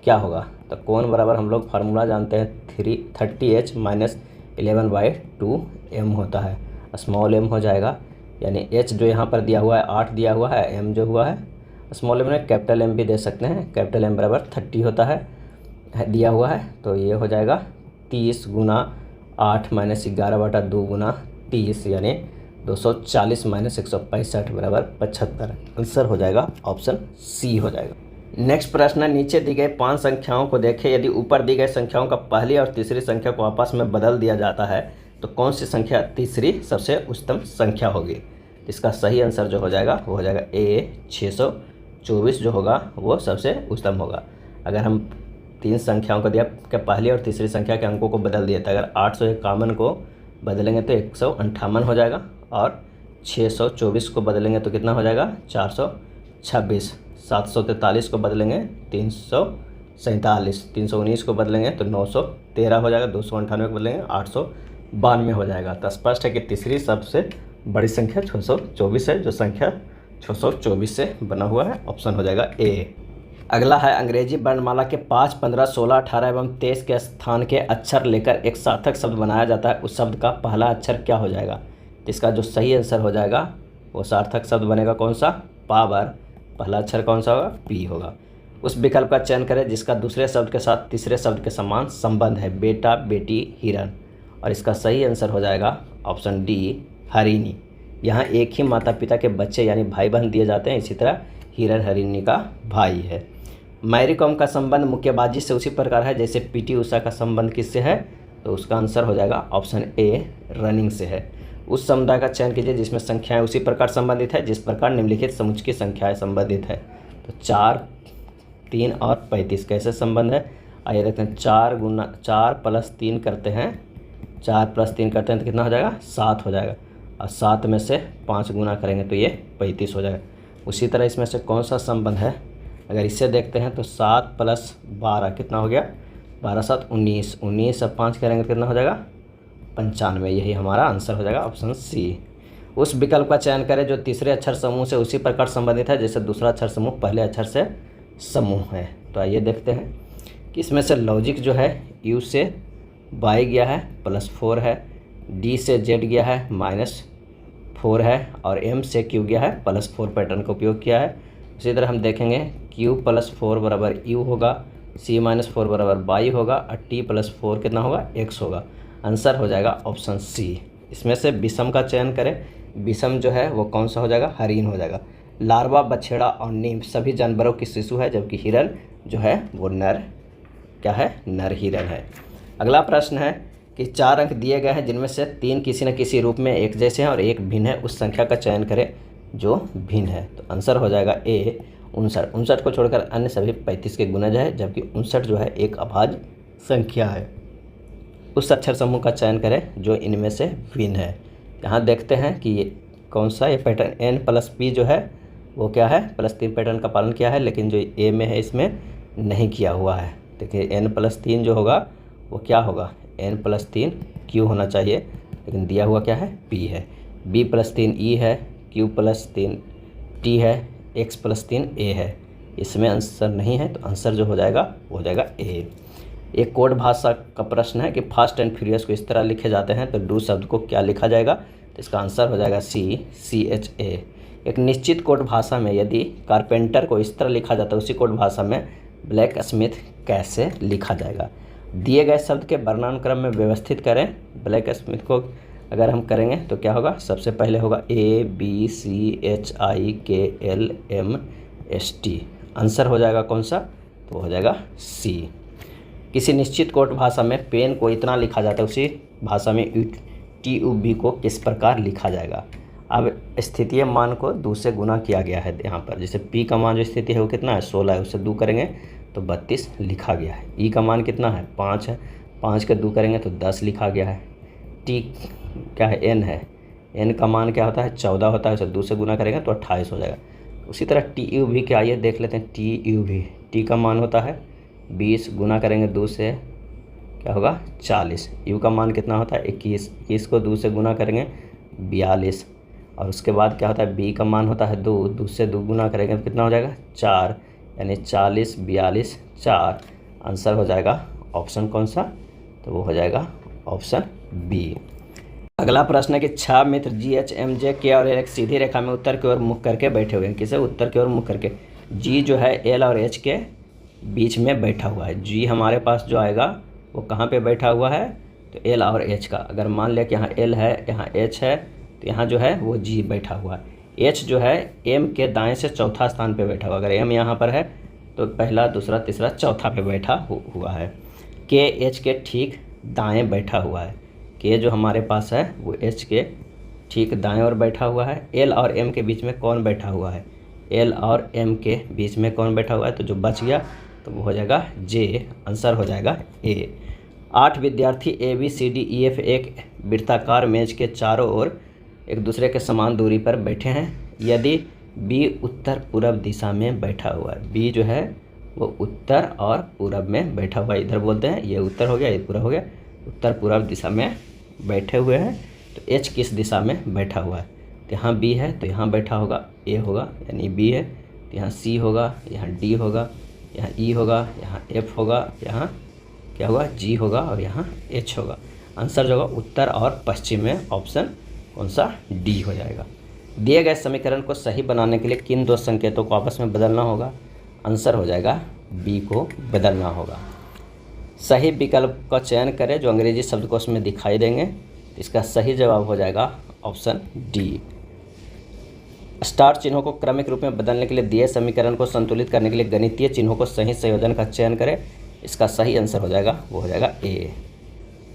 [SPEAKER 1] क्या होगा? तो कोण बराबर हम लोग फार्मूला जानते हैं 30h - 11/2m होता है। स्मॉल m हो जाएगा, यानी h जो यहाँ पर दिया हुआ है 8 दिया हुआ है, m जो हुआ है स्मॉल m में कैपिटल M भी दे सकते हैं। कैपिटल M बराबर 30 होता है दिया हुआ है, तो ये हो जाएगा 30 × 8 - 11/2 × 30, यानी 240 - 165 बराबर 75। आंसर हो जाएगा ऑप्शन सी हो जाएगा। नेक्स्ट प्रश्न है, नीचे दी गई 5 संख्याओं को देखें। यदि ऊपर दी गई संख्याओं का पहली और तीसरी संख्या को आपस में बदल दिया जाता है तो कौन सी संख्या तीसरी सबसे उच्चतम संख्या होगी? इसका सही आंसर जो हो जाएगा वो हो जाएगा ए, 624 जो होगा वो सबसे उच्चतम होगा। अगर हम 3 संख्याओं को दिया कि पहली और तीसरी संख्या के अंकों को बदल दिया था, अगर 851 को बदलेंगे तो 158 हो जाएगा, और 624 को बदलेंगे तो कितना हो जाएगा 426। 743 को बदलेंगे 347, 319 को बदलेंगे तो 913 हो जाएगा, 298 को बदलेंगे 892 हो जाएगा। तो स्पष्ट है कि तीसरी सबसे बड़ी संख्या 624 है, जो संख्या 624 से बना हुआ है। ऑप्शन हो जाएगा ए। अगला है, अंग्रेजी वर्णमाला के 5, 15, 16, 18 एवं 23 के स्थान के अक्षर लेकर एक सार्थक शब्द बनाया जाता है। उस शब्द का पहला अक्षर क्या हो जाएगा? तो इसका जो सही आंसर हो जाएगा वो सार्थक शब्द बनेगा कौन सा? पावर। पहला अक्षर कौन सा होगा? पी होगा। उस विकल्प का चयन करें जिसका दूसरे शब्द के साथ तीसरे शब्द के समान संबंध है। बेटा, बेटी, हिरण। और इसका सही आंसर हो जाएगा ऑप्शन डी, हरिणी। यहाँ एक ही माता पिता के बच्चे यानी भाई बहन दिए जाते हैं, इसी तरह हिरण हरिणी का भाई है। मैरी कॉम का संबंध मुक्केबाजी से उसी प्रकार है जैसे पीटी उषा का संबंध किससे है? तो उसका आंसर हो जाएगा ऑप्शन ए, रनिंग से है। उस समुदाय का चयन कीजिए जिसमें संख्याएं उसी प्रकार संबंधित है जिस प्रकार निम्नलिखित समुच्चय की संख्याएं संबंधित है। तो 4, 3 और 35 कैसे संबंध है? आइए देखते हैं। 4 + 3 करते हैं, 4 + 3 करते हैं तो कितना हो जाएगा? 7 हो जाएगा, और 7 में से 5 गुना करेंगे तो ये 35 हो जाएगा। उसी तरह इसमें से कौन सा संबंध है? अगर इसे देखते हैं तो 7 + 12 कितना हो गया? 12 × 7 = 19, 19 अब 5 करेंगे तो कितना हो जाएगा? 95। यही हमारा आंसर हो जाएगा ऑप्शन सी। उस विकल्प का चयन करें जो तीसरे अक्षर समूह से उसी प्रकार संबंधित है जैसे दूसरा अक्षर समूह पहले अक्षर से समूह है। तो आइए देखते हैं कि इसमें से लॉजिक जो है यू से वाई गया है +4 है, डी से जेड गया है -4 है, और एम से क्यू गया है +4 पैटर्न का उपयोग किया है। इसी तरह हम देखेंगे q + 4 बराबर u होगा, c - 4 बराबर y होगा, और t + 4 कितना होगा? x होगा। आंसर हो जाएगा ऑप्शन सी। इसमें से विषम का चयन करें विषम जो है वो कौन सा हो जाएगा, हरिण हो जाएगा। लार्वा, बछड़ा और नीम सभी जानवरों की शिशु है, जबकि हिरण जो है वो नर क्या है, नर हिरण है। अगला प्रश्न है कि 4 अंक दिए गए हैं जिनमें से 3 किसी न किसी रूप में एक जैसे हैं और एक भिन्न है, उस संख्या का चयन करें जो भिन्न है। तो आंसर हो जाएगा ए 59। 59 को छोड़कर अन्य सभी 35 के गुणज है, जबकि 59 जो है एक अभाज्य संख्या है। उस अक्षर समूह का चयन करें जो इनमें से भिन्न है। यहाँ देखते हैं कि ये कौन सा, ये पैटर्न n+p जो है वो क्या है, +3 पैटर्न का पालन किया है, लेकिन जो ए में है इसमें नहीं किया हुआ है। देखिए n+3 जो होगा वो क्या होगा, n+3 q होना चाहिए, लेकिन दिया हुआ क्या है, p है। b+3 e है, q+3 t है, x+3 a है। इसमें आंसर नहीं है, तो आंसर जो हो जाएगा वो हो जाएगा ए। एक कोड भाषा का प्रश्न है कि फास्ट एंड फ्यूरियस को इस तरह लिखे जाते हैं, तो डू शब्द को क्या लिखा जाएगा, तो इसका आंसर हो जाएगा CHA। एक निश्चित कोड भाषा में यदि कारपेंटर को इस तरह लिखा जाता है, उसी कोड भाषा में ब्लैक स्मिथ कैसे लिखा जाएगा। दिए गए शब्द के वर्णानुक्रम में व्यवस्थित करें। ब्लैक स्मिथ को अगर हम करेंगे तो क्या होगा, सबसे पहले होगा ABCHIKLMST। आंसर हो जाएगा कौन सा, तो हो जाएगा C। किसी निश्चित कोड भाषा में पेन को इतना लिखा जाता है, उसी भाषा में TUB को किस प्रकार लिखा जाएगा। अब स्थितीय मान को 2 से गुना किया गया है यहाँ पर। जैसे P का मान जो स्थिति है वो कितना है, 16 है, उससे 2 करेंगे तो 32 लिखा गया है। E का मान कितना है, 5 है, 5 के 2 करेंगे तो 10 लिखा गया है। T क्या है, N है, N का मान क्या होता है, 14 होता है, उसे 2 से गुना करेंगे तो 28 हो जाएगा। उसी तरह TUV के आइए देख लेते हैं। TUV, T का मान होता है 20, गुना करेंगे 2 से क्या होगा, 40। U का मान कितना होता है, 21, 21 को 2 से गुना करेंगे 42। और उसके बाद क्या होता है, B का मान होता है 2, 2 से 2 गुना करेंगे तो कितना हो जाएगा, 4, यानी 40, 42, 4। आंसर हो जाएगा ऑप्शन कौन सा, तो वो हो जाएगा ऑप्शन B। अगला प्रश्न है कि 6 मित्र GH MJ के और एक सीधी रेखा में उत्तर की ओर मुख करके बैठे हुए हैं। किसे उत्तर की ओर मुख करके, G जो है L और H के बीच में बैठा हुआ है। G हमारे पास जो आएगा वो कहाँ पे बैठा हुआ है, तो L और H का। अगर मान लिया कि यहाँ L है, यहाँ H है, तो यहाँ जो है वो G बैठा हुआ है। H जो है M के दाएं से चौथा स्थान पे बैठा हुआ। अगर M यहाँ पर है तो पहला, दूसरा, तीसरा, चौथा पे बैठा हुआ है। K H के ठीक दाएं बैठा हुआ है। K जो हमारे पास है वो H के ठीक दाएं ओर बैठा हुआ है। L और M के बीच में कौन बैठा हुआ है, L और M के बीच में कौन बैठा हुआ है, तो जो बच गया तो वो हो जाएगा J। आंसर हो जाएगा A। 8 विद्यार्थी ABCDEF एक वृत्ताकार मेज के चारों ओर एक दूसरे के समान दूरी पर बैठे हैं। यदि B उत्तर पूर्व दिशा में बैठा हुआ है, B जो है वो उत्तर और पूर्व में बैठा हुआ है, इधर बोलते हैं, ये उत्तर हो गया, ये पूर्व हो गया, उत्तर पूर्व दिशा में बैठे हुए हैं। तो H किस दिशा में बैठा हुआ है, तो यहाँ B है तो यहाँ बैठा होगा A होगा, यानी B है, तो यहाँ C होगा, यहाँ D होगा, यहाँ E होगा, यहाँ F होगा, यहाँ क्या होगा, G होगा और यहाँ H होगा। आंसर जो होगा उत्तर और पश्चिम में ऑप्शन कौन सा, D हो जाएगा। दिए गए समीकरण को सही बनाने के लिए किन 2 संकेतों को आपस में बदलना होगा। आंसर हो जाएगा B को बदलना होगा। सही विकल्प का चयन करें जो अंग्रेजी शब्दकोश में दिखाई देंगे। इसका सही जवाब हो जाएगा ऑप्शन D। स्टार चिन्हों को क्रमिक रूप में बदलने के लिए दिए समीकरण को संतुलित करने के लिए गणितीय चिन्हों को सही संयोजन का चयन करें। इसका सही आंसर हो जाएगा, वो हो जाएगा A।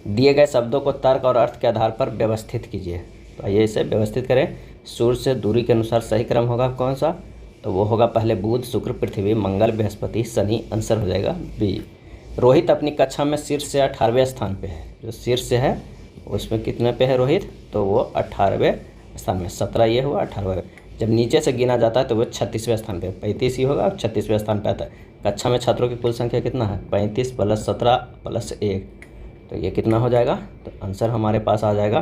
[SPEAKER 1] दिए गए शब्दों को तर्क और अर्थ के आधार पर व्यवस्थित कीजिए। तो आइए इसे व्यवस्थित करें। सूर्य से दूरी के अनुसार सही क्रम होगा कौन सा, तो वो होगा पहले बुध, शुक्र, पृथ्वी, मंगल, बृहस्पति, शनि। आंसर हो जाएगा B। रोहित अपनी कक्षा में शीर्ष से 18वें स्थान पे है। जो शीर्ष से है उसमें कितने पे है रोहित, तो वो 18वें स्थान में। 17 ये हुआ, 18वें। जब नीचे से गिना जाता है तो वो 36वें स्थान पे, 35 ही होगा और 36वें स्थान पे आता है। कक्षा में छात्रों की कुल संख्या कितना है, 35 + 17 + 1, तो ये कितना हो जाएगा, तो आंसर हमारे पास आ जाएगा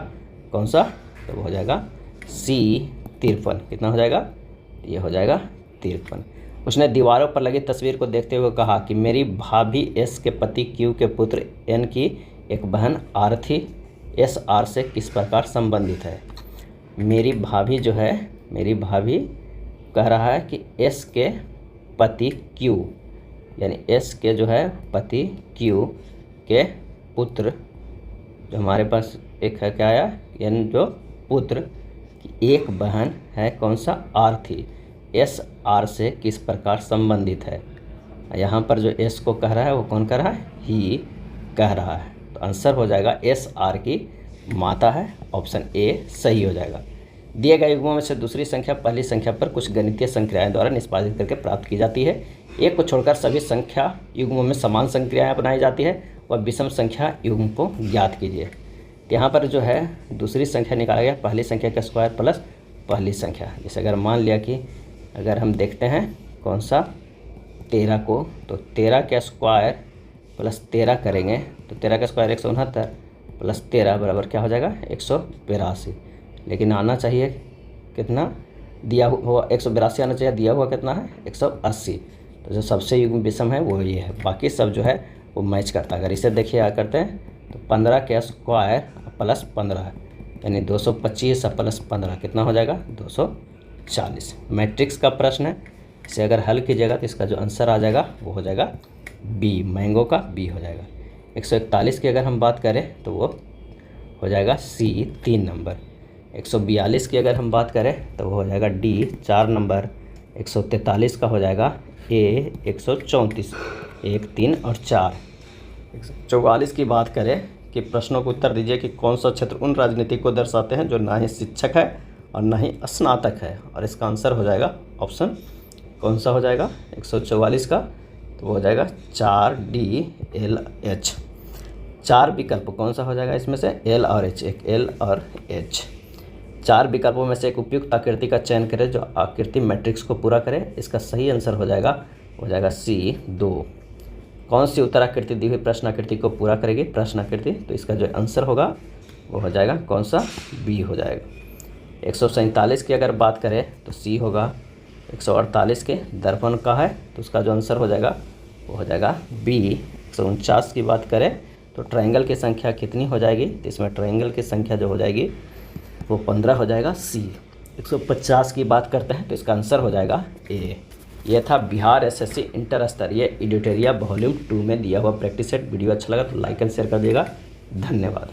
[SPEAKER 1] कौन सा, तो वो हो जाएगा C 53। कितना हो जाएगा, ये हो जाएगा 53। उसने दीवारों पर लगी तस्वीर को देखते हुए कहा कि मेरी भाभी S के पति Q के पुत्र N की एक बहन R थी। S R से किस प्रकार संबंधित है। मेरी भाभी जो है, मेरी भाभी कह रहा है कि S के पति Q, यानी S के जो है पति Q के पुत्र, जो हमारे पास एक है क्या आया, N जो पुत्र कि एक बहन है कौन सा आर थी, एस आर से किस प्रकार संबंधित है। यहाँ पर जो एस को कह रहा है वो कौन कह रहा है, ही कह रहा है। तो आंसर हो जाएगा एस आर की माता है, ऑप्शन ए सही हो जाएगा। दिए गए युग्मों में से दूसरी संख्या पहली संख्या पर कुछ गणितीय संक्रियाएं द्वारा निष्पादित करके प्राप्त की जाती है। एक को छोड़कर सभी संख्या युग्मों में समान संक्रियाएं बनाई जाती है और विषम संख्या युग्म को ज्ञात कीजिए। यहाँ पर जो है दूसरी संख्या निकाला गया पहली संख्या का स्क्वायर प्लस पहली संख्या। जैसे अगर मान लिया कि अगर हम देखते हैं कौन सा 13 को, तो 13 का स्क्वायर प्लस 13 करेंगे तो 13 का स्क्वायर 169 प्लस 13 बराबर क्या हो जाएगा 182। लेकिन आना चाहिए कितना, दिया हुआ 182 आना चाहिए, दिया हुआ कितना है 180। तो जो सबसे युग्म विषम है वो ये है, बाकी सब जो है वो मैच करता है। अगर इसे देखिए क्या करते हैं तो 15 का स्क्वायर प्लस 15 यानी 225 प्लस 15 कितना हो जाएगा 240। मैट्रिक्स का प्रश्न है, इसे अगर हल कीजिएगा तो इसका जो आंसर आ जाएगा वो हो जाएगा बी, मैंगो का बी हो जाएगा। 141 की अगर हम बात करें तो वो हो जाएगा सी 3 नंबर। 142 की अगर हम बात करें तो वो हो जाएगा डी 4 नंबर। 143 का हो जाएगा ए 134, 1, 3 और 4। 144 की बात करें कि प्रश्नों को उत्तर दीजिए कि कौन सा क्षेत्र उन राजनीति को दर्शाते हैं जो ना ही शिक्षक है और ना ही स्नातक है, और इसका आंसर हो जाएगा ऑप्शन कौन सा हो जाएगा 144 का, तो वो हो जाएगा 4DLH। 4 विकल्प कौन सा हो जाएगा इसमें से, एल और एच, एक एल और एच। 4 विकल्पों में से एक उपयुक्त आकृति का चयन करें जो आकृति मैट्रिक्स को पूरा करे। इसका सही आंसर हो जाएगा सी 2। कौन सी उत्तराकृति दी हुई प्रश्न आकृति को पूरा करेगी, प्रश्न आकृति, तो इसका जो आंसर होगा वो हो जाएगा कौन सा, बी हो जाएगा। 147 की अगर बात करें तो सी होगा। 148 के दर्पण का है तो उसका जो आंसर हो जाएगा वो हो जाएगा बी। 149 की बात करें तो ट्रायंगल की संख्या कितनी हो जाएगी, तो इसमें ट्रायंगल की संख्या जो हो जाएगी वो 15 हो जाएगा सी। 150 की बात करते हैं तो इसका आंसर हो जाएगा ए। यह था बिहार एसएससी इंटर स्तरीय एडिटोरिया वॉल्यूम 2 में दिया हुआ प्रैक्टिस सेट। वीडियो अच्छा लगा तो लाइक एंड शेयर कर दिएगा। धन्यवाद।